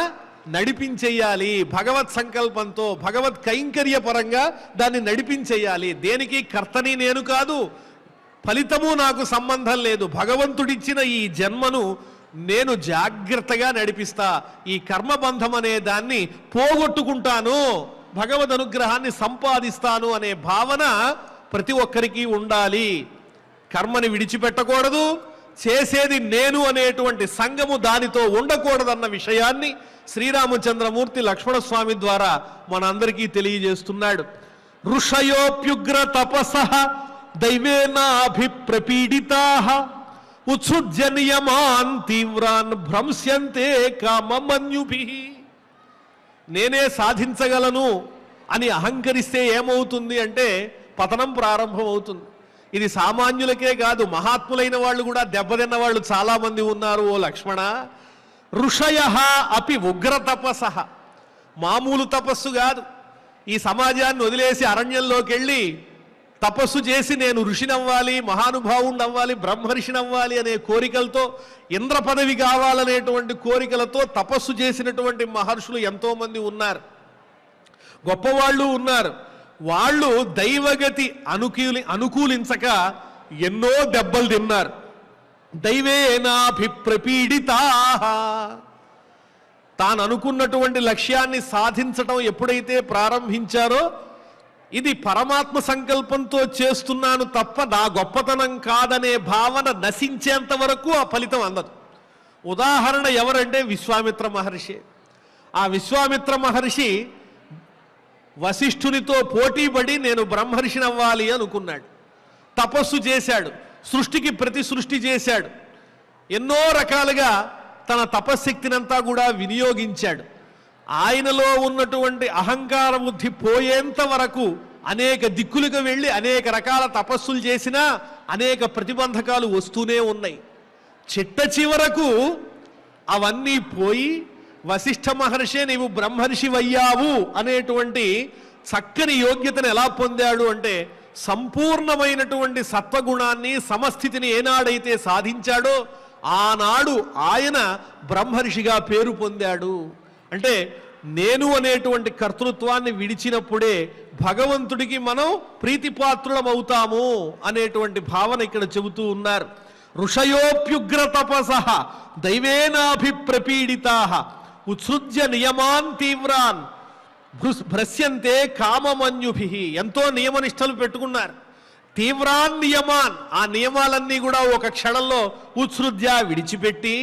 నడిపించేయాలి. భగవత్ సంకల్పంతో, భగవత్ కైంకర్య పరంగా దాన్ని నడిపించేయాలి. దేనికి కర్తని నేను కాదు, ఫలితము నాకు సంబంధం లేదు. భగవంతుడిచ్చిన ఈ జన్మను నేను జాగ్రత్తగా నడిపిస్తా. ఈ కర్మబంధం అనే దాన్ని పోగొట్టుకుంటాను, భగవద్ అనుగ్రహాన్ని సంపాదిస్తాను అనే భావన ప్రతి ఒక్కరికి ఉండాలి. కర్మని విడిచిపెట్టకూడదు, చేసేది నేను అనేటువంటి సంగము దానితో ఉండకూడదన్న విషయాన్ని శ్రీరామచంద్రమూర్తి లక్ష్మణస్వామి ద్వారా మనందరికీ తెలియజేస్తున్నాడు. ఋషయోప్యుగ్ర తపసః దైవేనాభిప్రపీడితాః ఉత్సృజ్య నియమాన్ తీవ్రాన్ భ్రంశ్యంతే కామమన్యుభిః. నేనే సాధించగలను అని అహంకరిస్తే ఏమవుతుంది అంటే పతనం ప్రారంభమవుతుంది. ఇది సామాన్యులకే కాదు, మహాత్ములైన వాళ్ళు కూడా దెబ్బతిన్న వాళ్ళు చాలామంది ఉన్నారు. ఓ లక్ష్మణ, ఋషయః అపి ఉగ్ర తపసః. మామూలు తపస్సు కాదు. ఈ సమాజాన్ని వదిలేసి అరణ్యంలోకి వెళ్ళి తపస్సు చేసి నేను ఋషినవ్వాలి, మహానుభావుణ్ణవ్వాలి, బ్రహ్మర్షినవ్వాలి అనే కోరికలతో, ఇంద్ర పదవి కావాలనేటువంటి కోరికలతో తపస్సు చేసినటువంటి మహర్షులు ఎంతోమంది ఉన్నారు, గొప్పవాళ్ళు ఉన్నారు. వాళ్ళు దైవగతి అనుకూలించక ఎన్నో దెబ్బలు తిన్నారు. దైవేనాభిప్రపీడితాః. తాను అనుకున్నటువంటి లక్ష్యాన్ని సాధించటం ఎప్పుడైతే ప్రారంభించారో ఇది పరమాత్మ సంకల్పంతో చేస్తున్నాను తప్ప నా గొప్పతనం కాదనే భావన నశించేంత వరకు ఆ ఫలితం అందదు. ఉదాహరణ ఎవరంటే విశ్వామిత్ర మహర్షి. ఆ విశ్వామిత్ర మహర్షి వశిష్ఠునితో పోటీపడి నేను బ్రహ్మర్షిని అవ్వాలి అనుకున్నాడు. తపస్సు చేశాడు, సృష్టికి ప్రతి సృష్టి చేశాడు, ఎన్నో రకాలుగా తన తపశ్శక్తినంతా కూడా వినియోగించాడు. ఆయనలో ఉన్నటువంటి అహంకార బుద్ధి పోయేంత వరకు అనేక దిక్కులుగా వెళ్ళి అనేక రకాల తపస్సులు చేసినా అనేక ప్రతిబంధకాలు వస్తూనే ఉన్నాయి. చిట్ట చివరకు అవన్నీ పోయి వశిష్ఠ మహర్షే నీవు బ్రహ్మర్షివయ్యావు అనేటువంటి చక్కని యోగ్యతను ఎలా పొందాడు అంటే సంపూర్ణమైనటువంటి సత్వగుణాన్ని, సమస్థితిని ఏనాడైతే సాధించాడో ఆనాడు ఆయన బ్రహ్మర్షిగా పేరు పొందాడు. అంటే నేను అనేటువంటి కర్తృత్వాన్ని విడిచినప్పుడే భగవంతుడికి మనం ప్రీతిపాత్రులం అవుతాము అనేటువంటి భావన ఇక్కడ చెబుతూ ఉన్నారు. ఋషయోప్యుగ్ర తపసః దైవేనాభిప్రపీడితాః ఉత్సృజ్య నియమాన్ తీవ్రాన్ భ్రస్యంతే కామమన్యుభిః. ఎంతో నియమనిష్టలు పెట్టుకున్నారు. తీవ్రాన్ నియమాన్, ఆ నియమాలన్నీ కూడా ఒక క్షణంలో ఉత్సృజ్య విడిచిపెట్టి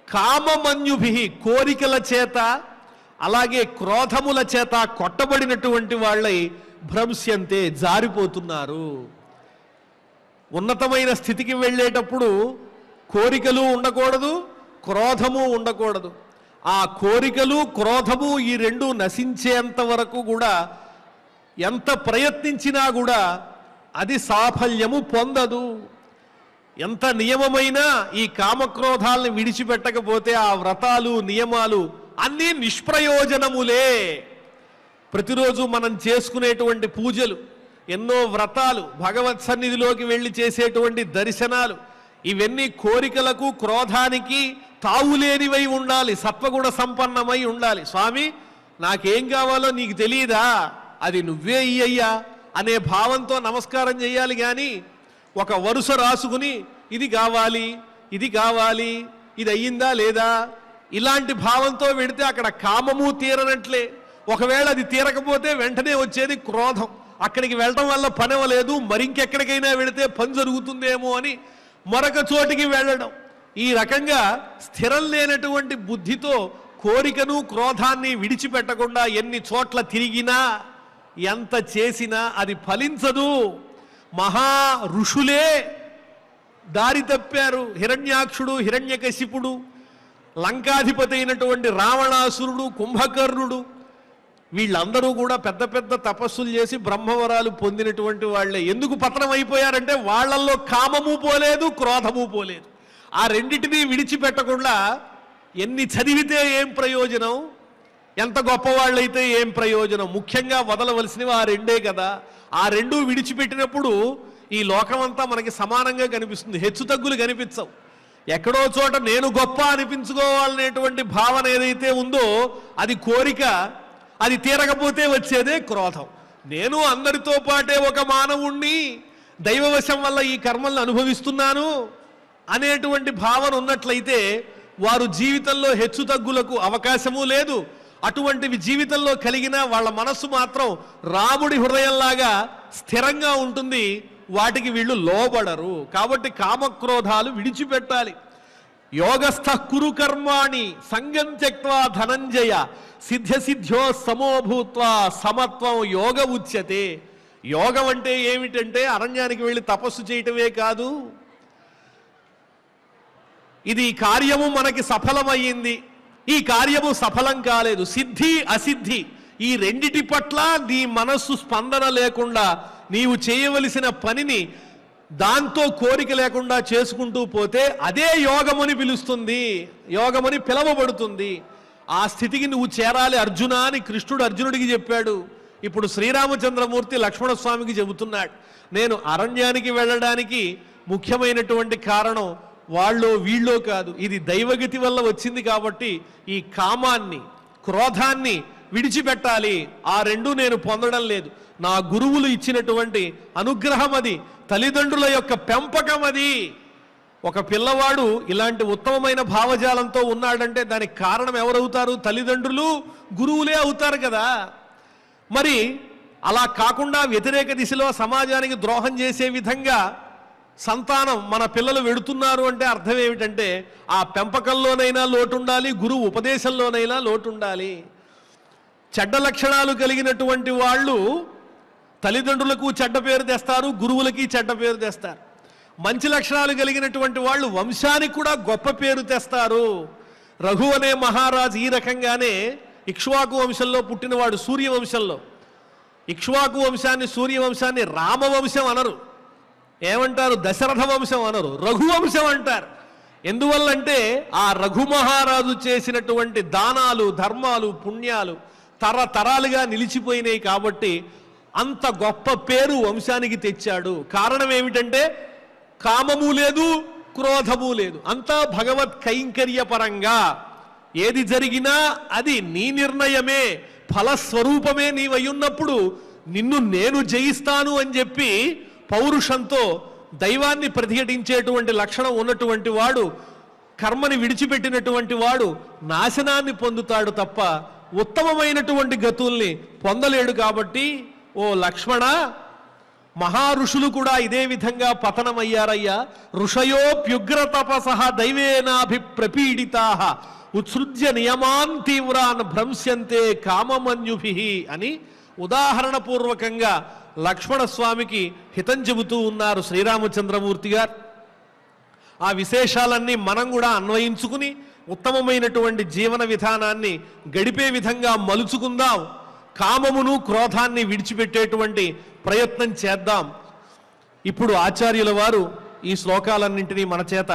కామమన్యుభిః, కోరికల చేత అలాగే క్రోధముల చేత కొట్టబడినటువంటి వాళ్ళై భ్రంశ్యంతే, జారిపోతున్నారు. ఉన్నతమైన స్థితికి వెళ్ళేటప్పుడు కోరికలు ఉండకూడదు, క్రోధము ఉండకూడదు. ఆ కోరికలు క్రోధము ఈ రెండు నశించేంత వరకు కూడా ఎంత ప్రయత్నించినా కూడా అది సాఫల్యము పొందదు. ఎంత నియమమైనా ఈ కామక్రోధాలను విడిచిపెట్టకపోతే ఆ వ్రతాలు నియమాలు అన్నీ నిష్ప్రయోజనములే. ప్రతిరోజు మనం చేసుకునేటువంటి పూజలు, ఎన్నో వ్రతాలు, భగవత్ సన్నిధిలోకి వెళ్ళి చేసేటువంటి దర్శనాలు, ఇవన్నీ కోరికలకు క్రోధానికి తావులేనివై ఉండాలి, సత్వగుణ సంపన్నమై ఉండాలి. స్వామి నాకేం కావాలో నీకు తెలియదా, అది నువ్వే ఇయ్యయ్యా అనే భావంతో నమస్కారం చేయాలి. కానీ ఒక వరుస రాసుకుని ఇది కావాలి, ఇది కావాలి, ఇది అయ్యిందా లేదా, ఇలాంటి భావంతో వెడితే అక్కడ కామము తీరనట్లే. ఒకవేళ అది తీరకపోతే వెంటనే వచ్చేది క్రోధం. అక్కడికి వెళ్ళడం వల్ల పని అవ్వలేదు, మరింకెక్కడికైనా వెళితే పని జరుగుతుందేమో అని మరొక చోటికి వెళ్ళడం. ఈ రకంగా స్థిరం లేనటువంటి బుద్ధితో కోరికను క్రోధాన్ని విడిచిపెట్టకుండా ఎన్ని చోట్ల తిరిగినా ఎంత చేసినా అది ఫలించదు. మహా ఋషులే దారి తప్పారు. హిరణ్యాక్షుడు, హిరణ్యకశిపుడు, లంకాధిపతి అయినటువంటి రావణాసురుడు, కుంభకర్ణుడు, వీళ్ళందరూ కూడా పెద్ద పెద్ద తపస్సులు చేసి బ్రహ్మవరాలు పొందినటువంటి వాళ్ళే. ఎందుకు పతనం అయిపోయారంటే వాళ్ళల్లో కామము పోలేదు, క్రోధము పోలేదు. ఆ రెండింటినీ విడిచిపెట్టకుండా ఎన్ని చదివితే ఏం ప్రయోజనం, ఎంత గొప్పవాళ్ళైతే ఏం ప్రయోజనం. ముఖ్యంగా వదలవలసినవి ఆ రెండే కదా. ఆ రెండూ విడిచిపెట్టినప్పుడు ఈ లోకమంతా మనకి సమానంగా కనిపిస్తుంది, హెచ్చు తగ్గులు కనిపించవు. ఎక్కడో చోట నేను గొప్ప అనిపించుకోవాలనేటువంటి భావన ఏదైతే ఉందో అది కోరిక, అది తీరకపోతే వచ్చేదే క్రోధం. నేను అందరితో పాటే ఒక మానవుణ్ణి, దైవవశం వల్ల ఈ కర్మలను అనుభవిస్తున్నాను అనేటువంటి భావన ఉన్నట్లయితే వారు జీవితంలో హెచ్చు తగ్గులకు అవకాశము లేదు. అటువంటివి జీవితంలో కలిగిన వాళ్ళ మనస్సు మాత్రం రాముడి హృదయంలాగా స్థిరంగా ఉంటుంది. వాటికి వీళ్ళు లోబడరు. కాబట్టి కామక్రోధాలు విడిచిపెట్టాలి. యోగస్థ కురు కర్మాణి సంగం త్యక్త్వా ధనంజయ సిద్ధ్యసిద్ధ్యో సమోభూత్వా సమత్వం యోగ ఉచ్యతే. యోగం అంటే ఏమిటంటే అరణ్యానికి వెళ్ళి తపస్సు చేయటమే కాదు. ఇది కార్యము మనకి సఫలమయ్యింది, ఈ కార్యము సఫలం కాలేదు, సిద్ధి అసిద్ధి, ఈ రెండిటి పట్ల నీ మనస్సు స్పందన లేకుండా నీవు చేయవలసిన పనిని దాంతో కోరిక లేకుండా చేసుకుంటూ పోతే అదే యోగమని పిలుస్తుంది, యోగమని పిలవబడుతుంది. ఆ స్థితికి నువ్వు చేరాలి అర్జున అని కృష్ణుడు అర్జునుడికి చెప్పాడు. ఇప్పుడు శ్రీరామచంద్రమూర్తి లక్ష్మణస్వామికి చెబుతున్నాడు. నేను అరణ్యానికి వెళ్ళడానికి ముఖ్యమైనటువంటి కారణం వాళ్ళో వీళ్ళో కాదు, ఇది దైవగతి వల్ల వచ్చింది. కాబట్టి ఈ కామాన్ని క్రోధాన్ని విడిచిపెట్టాలి. ఆ రెండు నేను పొందడం లేదు. నా గురువులు ఇచ్చినటువంటి అనుగ్రహం అది, తల్లిదండ్రుల యొక్క పెంపకం అది. ఒక పిల్లవాడు ఇలాంటి ఉత్తమమైన భావజాలంతో ఉన్నాడంటే దానికి కారణం ఎవరవుతారు? తల్లిదండ్రులు, గురువులే అవుతారు కదా. మరి అలా కాకుండా వ్యతిరేక దిశలో సమాజానికి ద్రోహం చేసే విధంగా సంతానం మన పిల్లలు వెడుతున్నారు అంటే అర్థం ఏమిటంటే ఆ పెంపకంలోనైనా లోటుండాలి, గురువు ఉపదేశంలోనైనా లోటుండాలి. చెడ్డ లక్షణాలు కలిగినటువంటి వాళ్ళు తల్లిదండ్రులకు చెడ్డ పేరు తెస్తారు, గురువులకి చెడ్డ పేరు తెస్తారు. మంచి లక్షణాలు కలిగినటువంటి వాళ్ళు వంశానికి కూడా గొప్ప పేరు తెస్తారు. రఘు అనే మహారాజు ఈ రకంగానే ఇక్ష్వాకు వంశంలో పుట్టినవాడు, సూర్యవంశంలో. ఇక్ష్వాకు వంశాన్ని, సూర్యవంశాన్ని రామవంశం అనరు, ఏమంటారు? దశరథ వంశం అనరు, రఘువంశం అంటారు. ఎందువల్లంటే ఆ రఘు మహారాజు చేసినటువంటి దానాలు, ధర్మాలు, పుణ్యాలు తరతరాలుగా నిలిచిపోయినాయి. కాబట్టి అంత గొప్ప పేరు వంశానికి తెచ్చాడు. కారణం ఏమిటంటే కామము లేదు, క్రోధము లేదు, అంతా భగవత్ కైంకర్య పరంగా ఏది జరిగినా అది నీ నిర్ణయమే, ఫలస్వరూపమే నీవయ్యున్నప్పుడు నిన్ను నేను జయిస్తాను అని చెప్పి పౌరుషంతో దైవాన్ని ప్రతిఘటించేటువంటి లక్షణం ఉన్నటువంటి వాడు, కర్మని విడిచిపెట్టినటువంటి వాడు నాశనాన్ని పొందుతాడు తప్ప ఉత్తమమైనటువంటి గతుల్ని పొందలేడు. కాబట్టి ఓ లక్ష్మణ, మహారుషులు కూడా ఇదే విధంగా పతనమయ్యారయ్యా. ఋషయోప్యుగ్ర తపసః దైవేనాభిప్రపీడితాః ఉత్సృజ్య నియమాన్ తీవ్రాన్ భ్రంశ్యంతే కామమన్యుభిః అని ఉదాహరణపూర్వకంగా లక్ష్మణస్వామికి హితం చెబుతూ ఉన్నారు శ్రీరామచంద్రమూర్తి గారు. ఆ విశేషాలన్నీ మనం కూడా అన్వయించుకుని ఉత్తమమైనటువంటి జీవన విధానాన్ని గడిపే విధంగా మలుచుకుందాం. కామమును క్రోధాన్ని విడిచిపెట్టేటువంటి ప్రయత్నం చేద్దాం. ఇప్పుడు ఆచార్యుల వారు ఈ శ్లోకాలన్నింటినీ మన చేత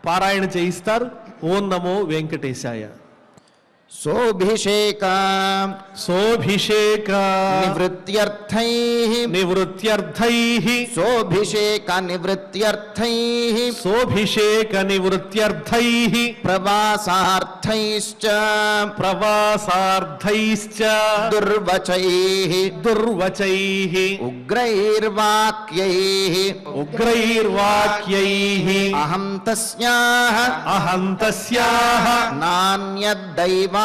పారాయణ చేయిస్తారు. ఓం నమో వెంకటేశాయ. సోభిషేక సోభిషేక నివృత్త్యర్థైః నివృత్త్యర్థైః సోభిషేక నివృత్త్యర్థైః సోభిషేక నివృత్త్యర్థైః ప్రవాసార్థైశ్చ ప్రవాసార్థైశ్చ దుర్వచైః దుర్వచైః ఉగ్రైర్వాక్యైః ఉగ్రైర్వాక్యైః అహం తస్యాః అహం తస్యాః నాన్యద్దైవాత్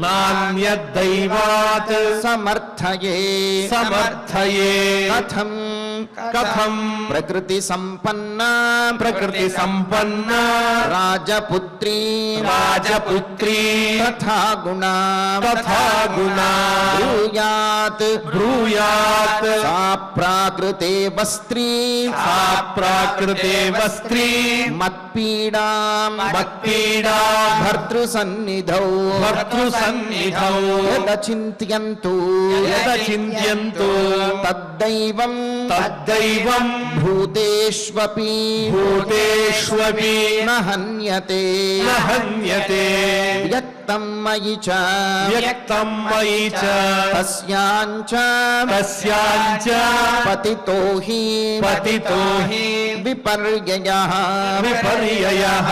నాన్యద్దైవాత్ సమర్థయే సమర్థయే కథం కథం ప్రకృతి సంపన్న ప్రకృతి సంపన్న రాజపుత్రీ రాజపుత్రీ తథా గుణ తథా గుణ బ్రూయాత్ బ్రూయాత్ సా ప్రాకృతేవ స్త్రీ సా ప్రాకృతేవ స్త్రీ మత్పీడాం మత్పీడా భర్తృసన్నిధౌ భర్తృసన్నిధౌ యదచింత్యంతు యదచింత్యంతు తద్దైవం తద్దైవం భూతేష్వపి భూతేష్వపి న హన్యతే న హన్యతే వ్యక్తం మయి చ వ్యక్తం మయి చ తస్యాంచ తస్యాంచ పతితో హి పతితో హి విపర్యయః విపర్యయః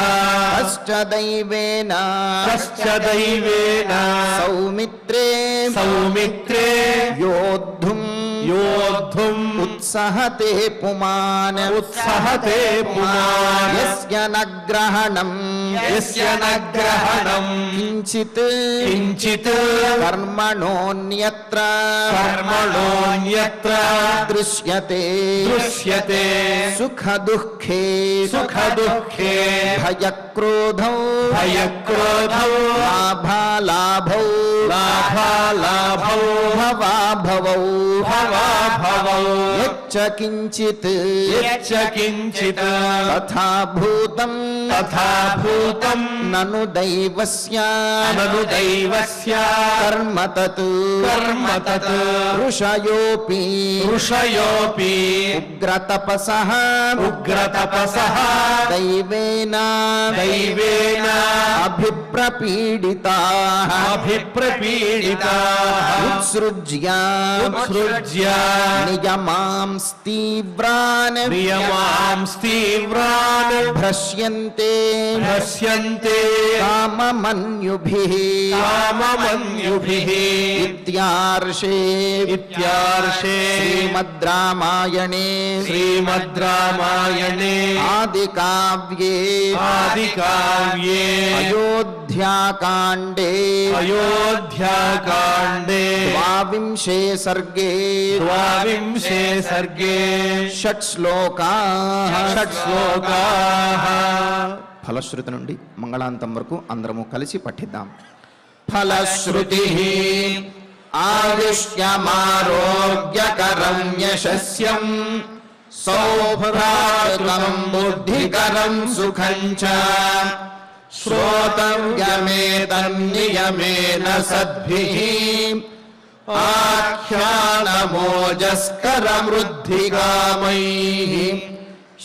కశ్చ దైవేన కశ్చ దైవేన సౌమిత్రే సౌమిత్రే యోద్ధుం యోద్ధుం ఉత్సహతే పుమాన్ ఉత్సహతే పుమాన్ యస్య నగ్రహణం యస్య నగ్రహణం కించిత్ కించిత్ కర్మణోన్యత్ర కర్మణోన్యత్ర దృశ్యతే దృశ్యతే సుఖ దుఃఖే సుఖ దుఃఖే భయక్రోధౌ భయక్రోధౌ లాభాలాభౌ లాభాలాభౌ భవాభవౌ భవాభవౌ యచ్చ కించిత్ యచ్చ కించిత్ తథా భూతం తథా భూతం నను దైవస్య నను దైవస్య కర్మ తత్ కర్మ తత్ ఋషయోపి ఋషయోపి ఉగ్రతపసః ఉగ్రతపసః దైవేన దైవేన అభిప్రపీడితాః అభిప్రపీడితాః ఉత్సృజ్య ఉత్సృజ్య నియమాంస్తీవ్రాన్ నియమాంస్తీవ్రాన్ భ్రశ్యంతే భ్రశ్యంతే కామమన్యుభిః కామమన్యుభిః ఇత్యార్షే ఇత్యార్షే శ్రీమద్ రామాయణే శ్రీమద్ రామాయణే ఆదికావ్యే ఆదికావ్యే అయోధ్యాకాండే అయోధ్యాకాండే ద్వావింశే సర్గే ద్వావింశే సర్గే షట్ శ్లోకాః షట్ శ్లోకాః. ఫలశ్రుతి నుండి మంగళాంతం వరకు అందరము కలిసి పఠిద్దాం. ఫలశ్రుతిః ఆయుష్యమారోగ్యకరం యశస్యం సౌభ్రాతృకం బుద్ధికరం సుఖం చ శ్రోతవ్యమేతన్నియమేన సద్భిః ఆఖ్యానమోజస్కరమృద్ధికామైః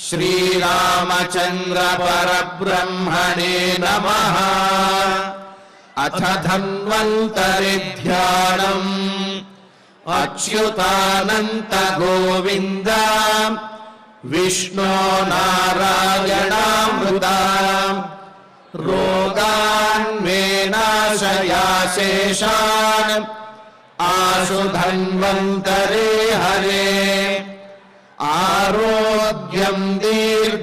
శ్రీరామచంద్ర పరబ్రహ్మణే నమః. అథ ధన్వంతరి ధ్యానం అచ్యుతానంత గోవింద విష్ణో నారాయణామృత రోగాన్వేన विनाशयाशेषान् आशु धन्वन्तरे हरे आरोग्यं दीर्घमायुष्यं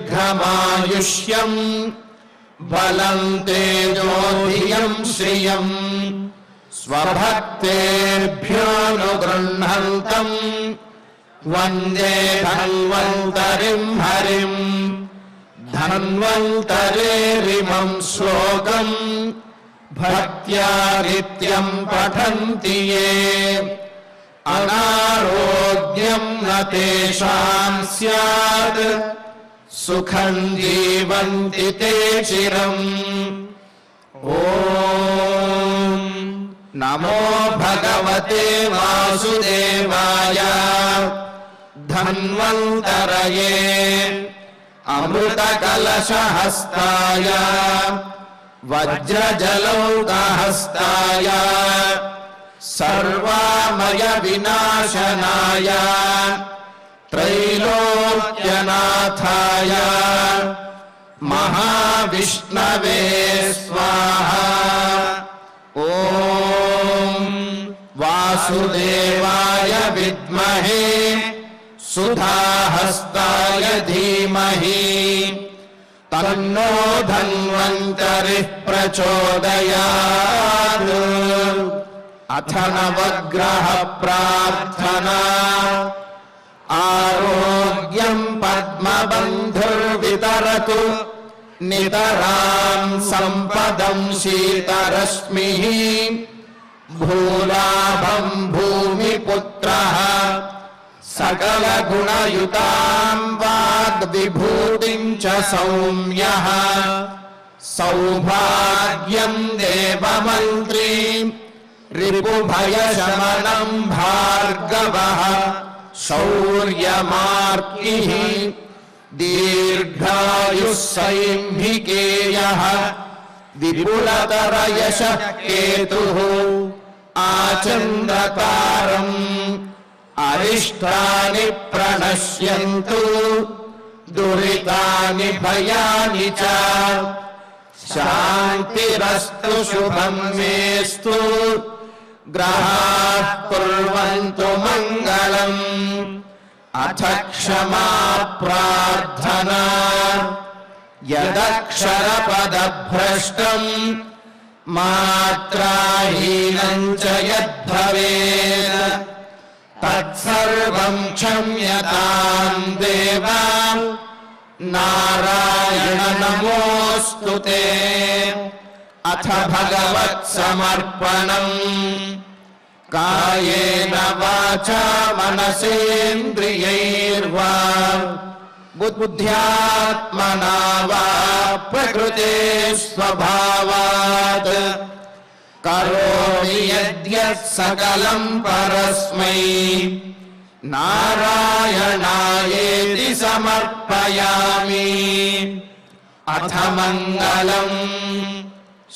बलं तेजोधियं श्रियं स्वभक्तेभ्योऽनुगृह्णन्तं वन्दे धन्वन्तरिं हरिं धन्वन्तरेरिमं श्लोकं भक्त्या नित्यं पठन्ति ये अनारोग्यं न तेषां स्यात् सुखं जीवन्ति ते चिरम् ॐ नमो भगवते वासुदेवाय धन्वन्तरये अमृतकलशहस्ताय वज्रजलौकहस्ताय सर्वामय विनाशनाय त्रैलोक्यनाथाय महाविष्णवे स्वाहा ॐ वासुदेवाय विद्महे सुधाहस्ताय धीमहि तन्नो धन्वन्तरिः प्रचोदयात् अथ नवग्रह प्रार्थना आरोग्यं पद्मबन्धुर्वितरतु नितरां सम्पदं शीतरश्मिः भूलाभं भूमिपुत्रः सकलगुणयुतां वाग्विभूतिं च सौम्यः सौभाग्यं देवमन्त्री रिपुभयशमनं भार्गवः शौर्यमार्किः दीर्घायुः सैम्भिकेयः विपुलतरयशः केतुः आचन्द्रतारम् अरिष्टानि प्रणश्यन्तु दुरितानि भयानि च शान्तिरस्तु शुभं मेस्तु ग्रहाः कुर्वन्तु मङ्गलम् अथ क्षमा प्रार्थना यदक्षरपदभ्रष्टम् मात्राहीनं च यद्भवेत् तत्सर्वं क्षम्यतां देव नारायण नमोऽस्तु ते अथ भगवत्समर्पणम् कायेन वाचा मनसेन्द्रियैर्वा बुद्ध्यात्मना वा प्रकृते स्वभावात् करोमि यद्यत् सकलं परस्मै नारायणायेति समर्पयामि अथ मङ्गलम्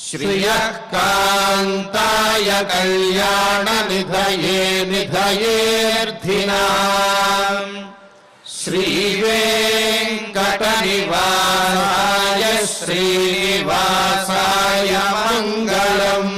श्रियः कान्ताय कल्याणनिधये निधयेऽर्थिनाम् श्रीवेङ्कटनिवासाय श्रीनिवासाय मङ्गलम्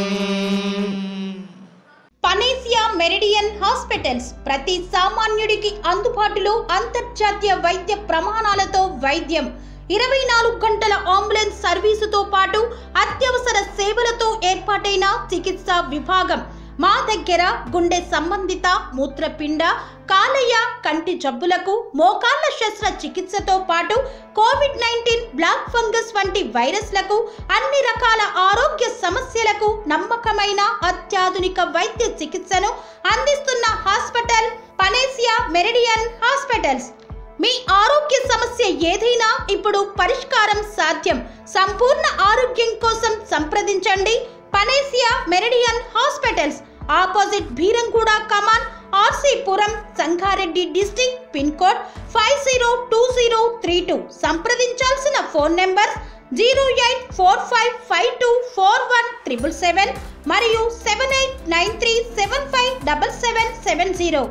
పనేసియా మెరిడియన్ హాస్పిటల్స్ ప్రతి సామాన్యుడికి అందుబాటులో అంతర్జాతీయ వైద్య ప్రమాణాలతో వైద్యం 24 గంటల అంబులెన్స్ సర్వీసుతో పాటు అత్యవసర సేవలతో ఏర్పాటైన చికిత్సా విభాగం మా దగ్గర గుండె సంబంధిత మూత్రపిండ కాలేయ కంటి జబ్బులకు మోకాళ్ల శస్త్ర చికిత్సతో పాటు కోవిడ్-19 బ్లాక్ ఫంగస్ వంటి వైరస్లకు అన్ని రకాల ఆరోగ్య సమస్యలకు నమ్మకమైన అత్యాధునిక వైద్య చికిత్సను అందిస్తున్న హాస్పిటల్ పనేసియా మెరిడియన్ హాస్పిటల్స్. మీ ఆరోగ్య సమస్య ఏదైనా ఇప్పుడు పరిష్కారం సాధ్యం. సంపూర్ణ ఆరోగ్యం కోసం సంప్రదించండి Panacea Meridian hospitals, opposite Bheeramguda Kaman, RC Puram, Sangareddy district, pin code 502032. సంప్రదించాల్సిన ఫోన్ నెంబర్ 0845524177 మరియు 7893757770.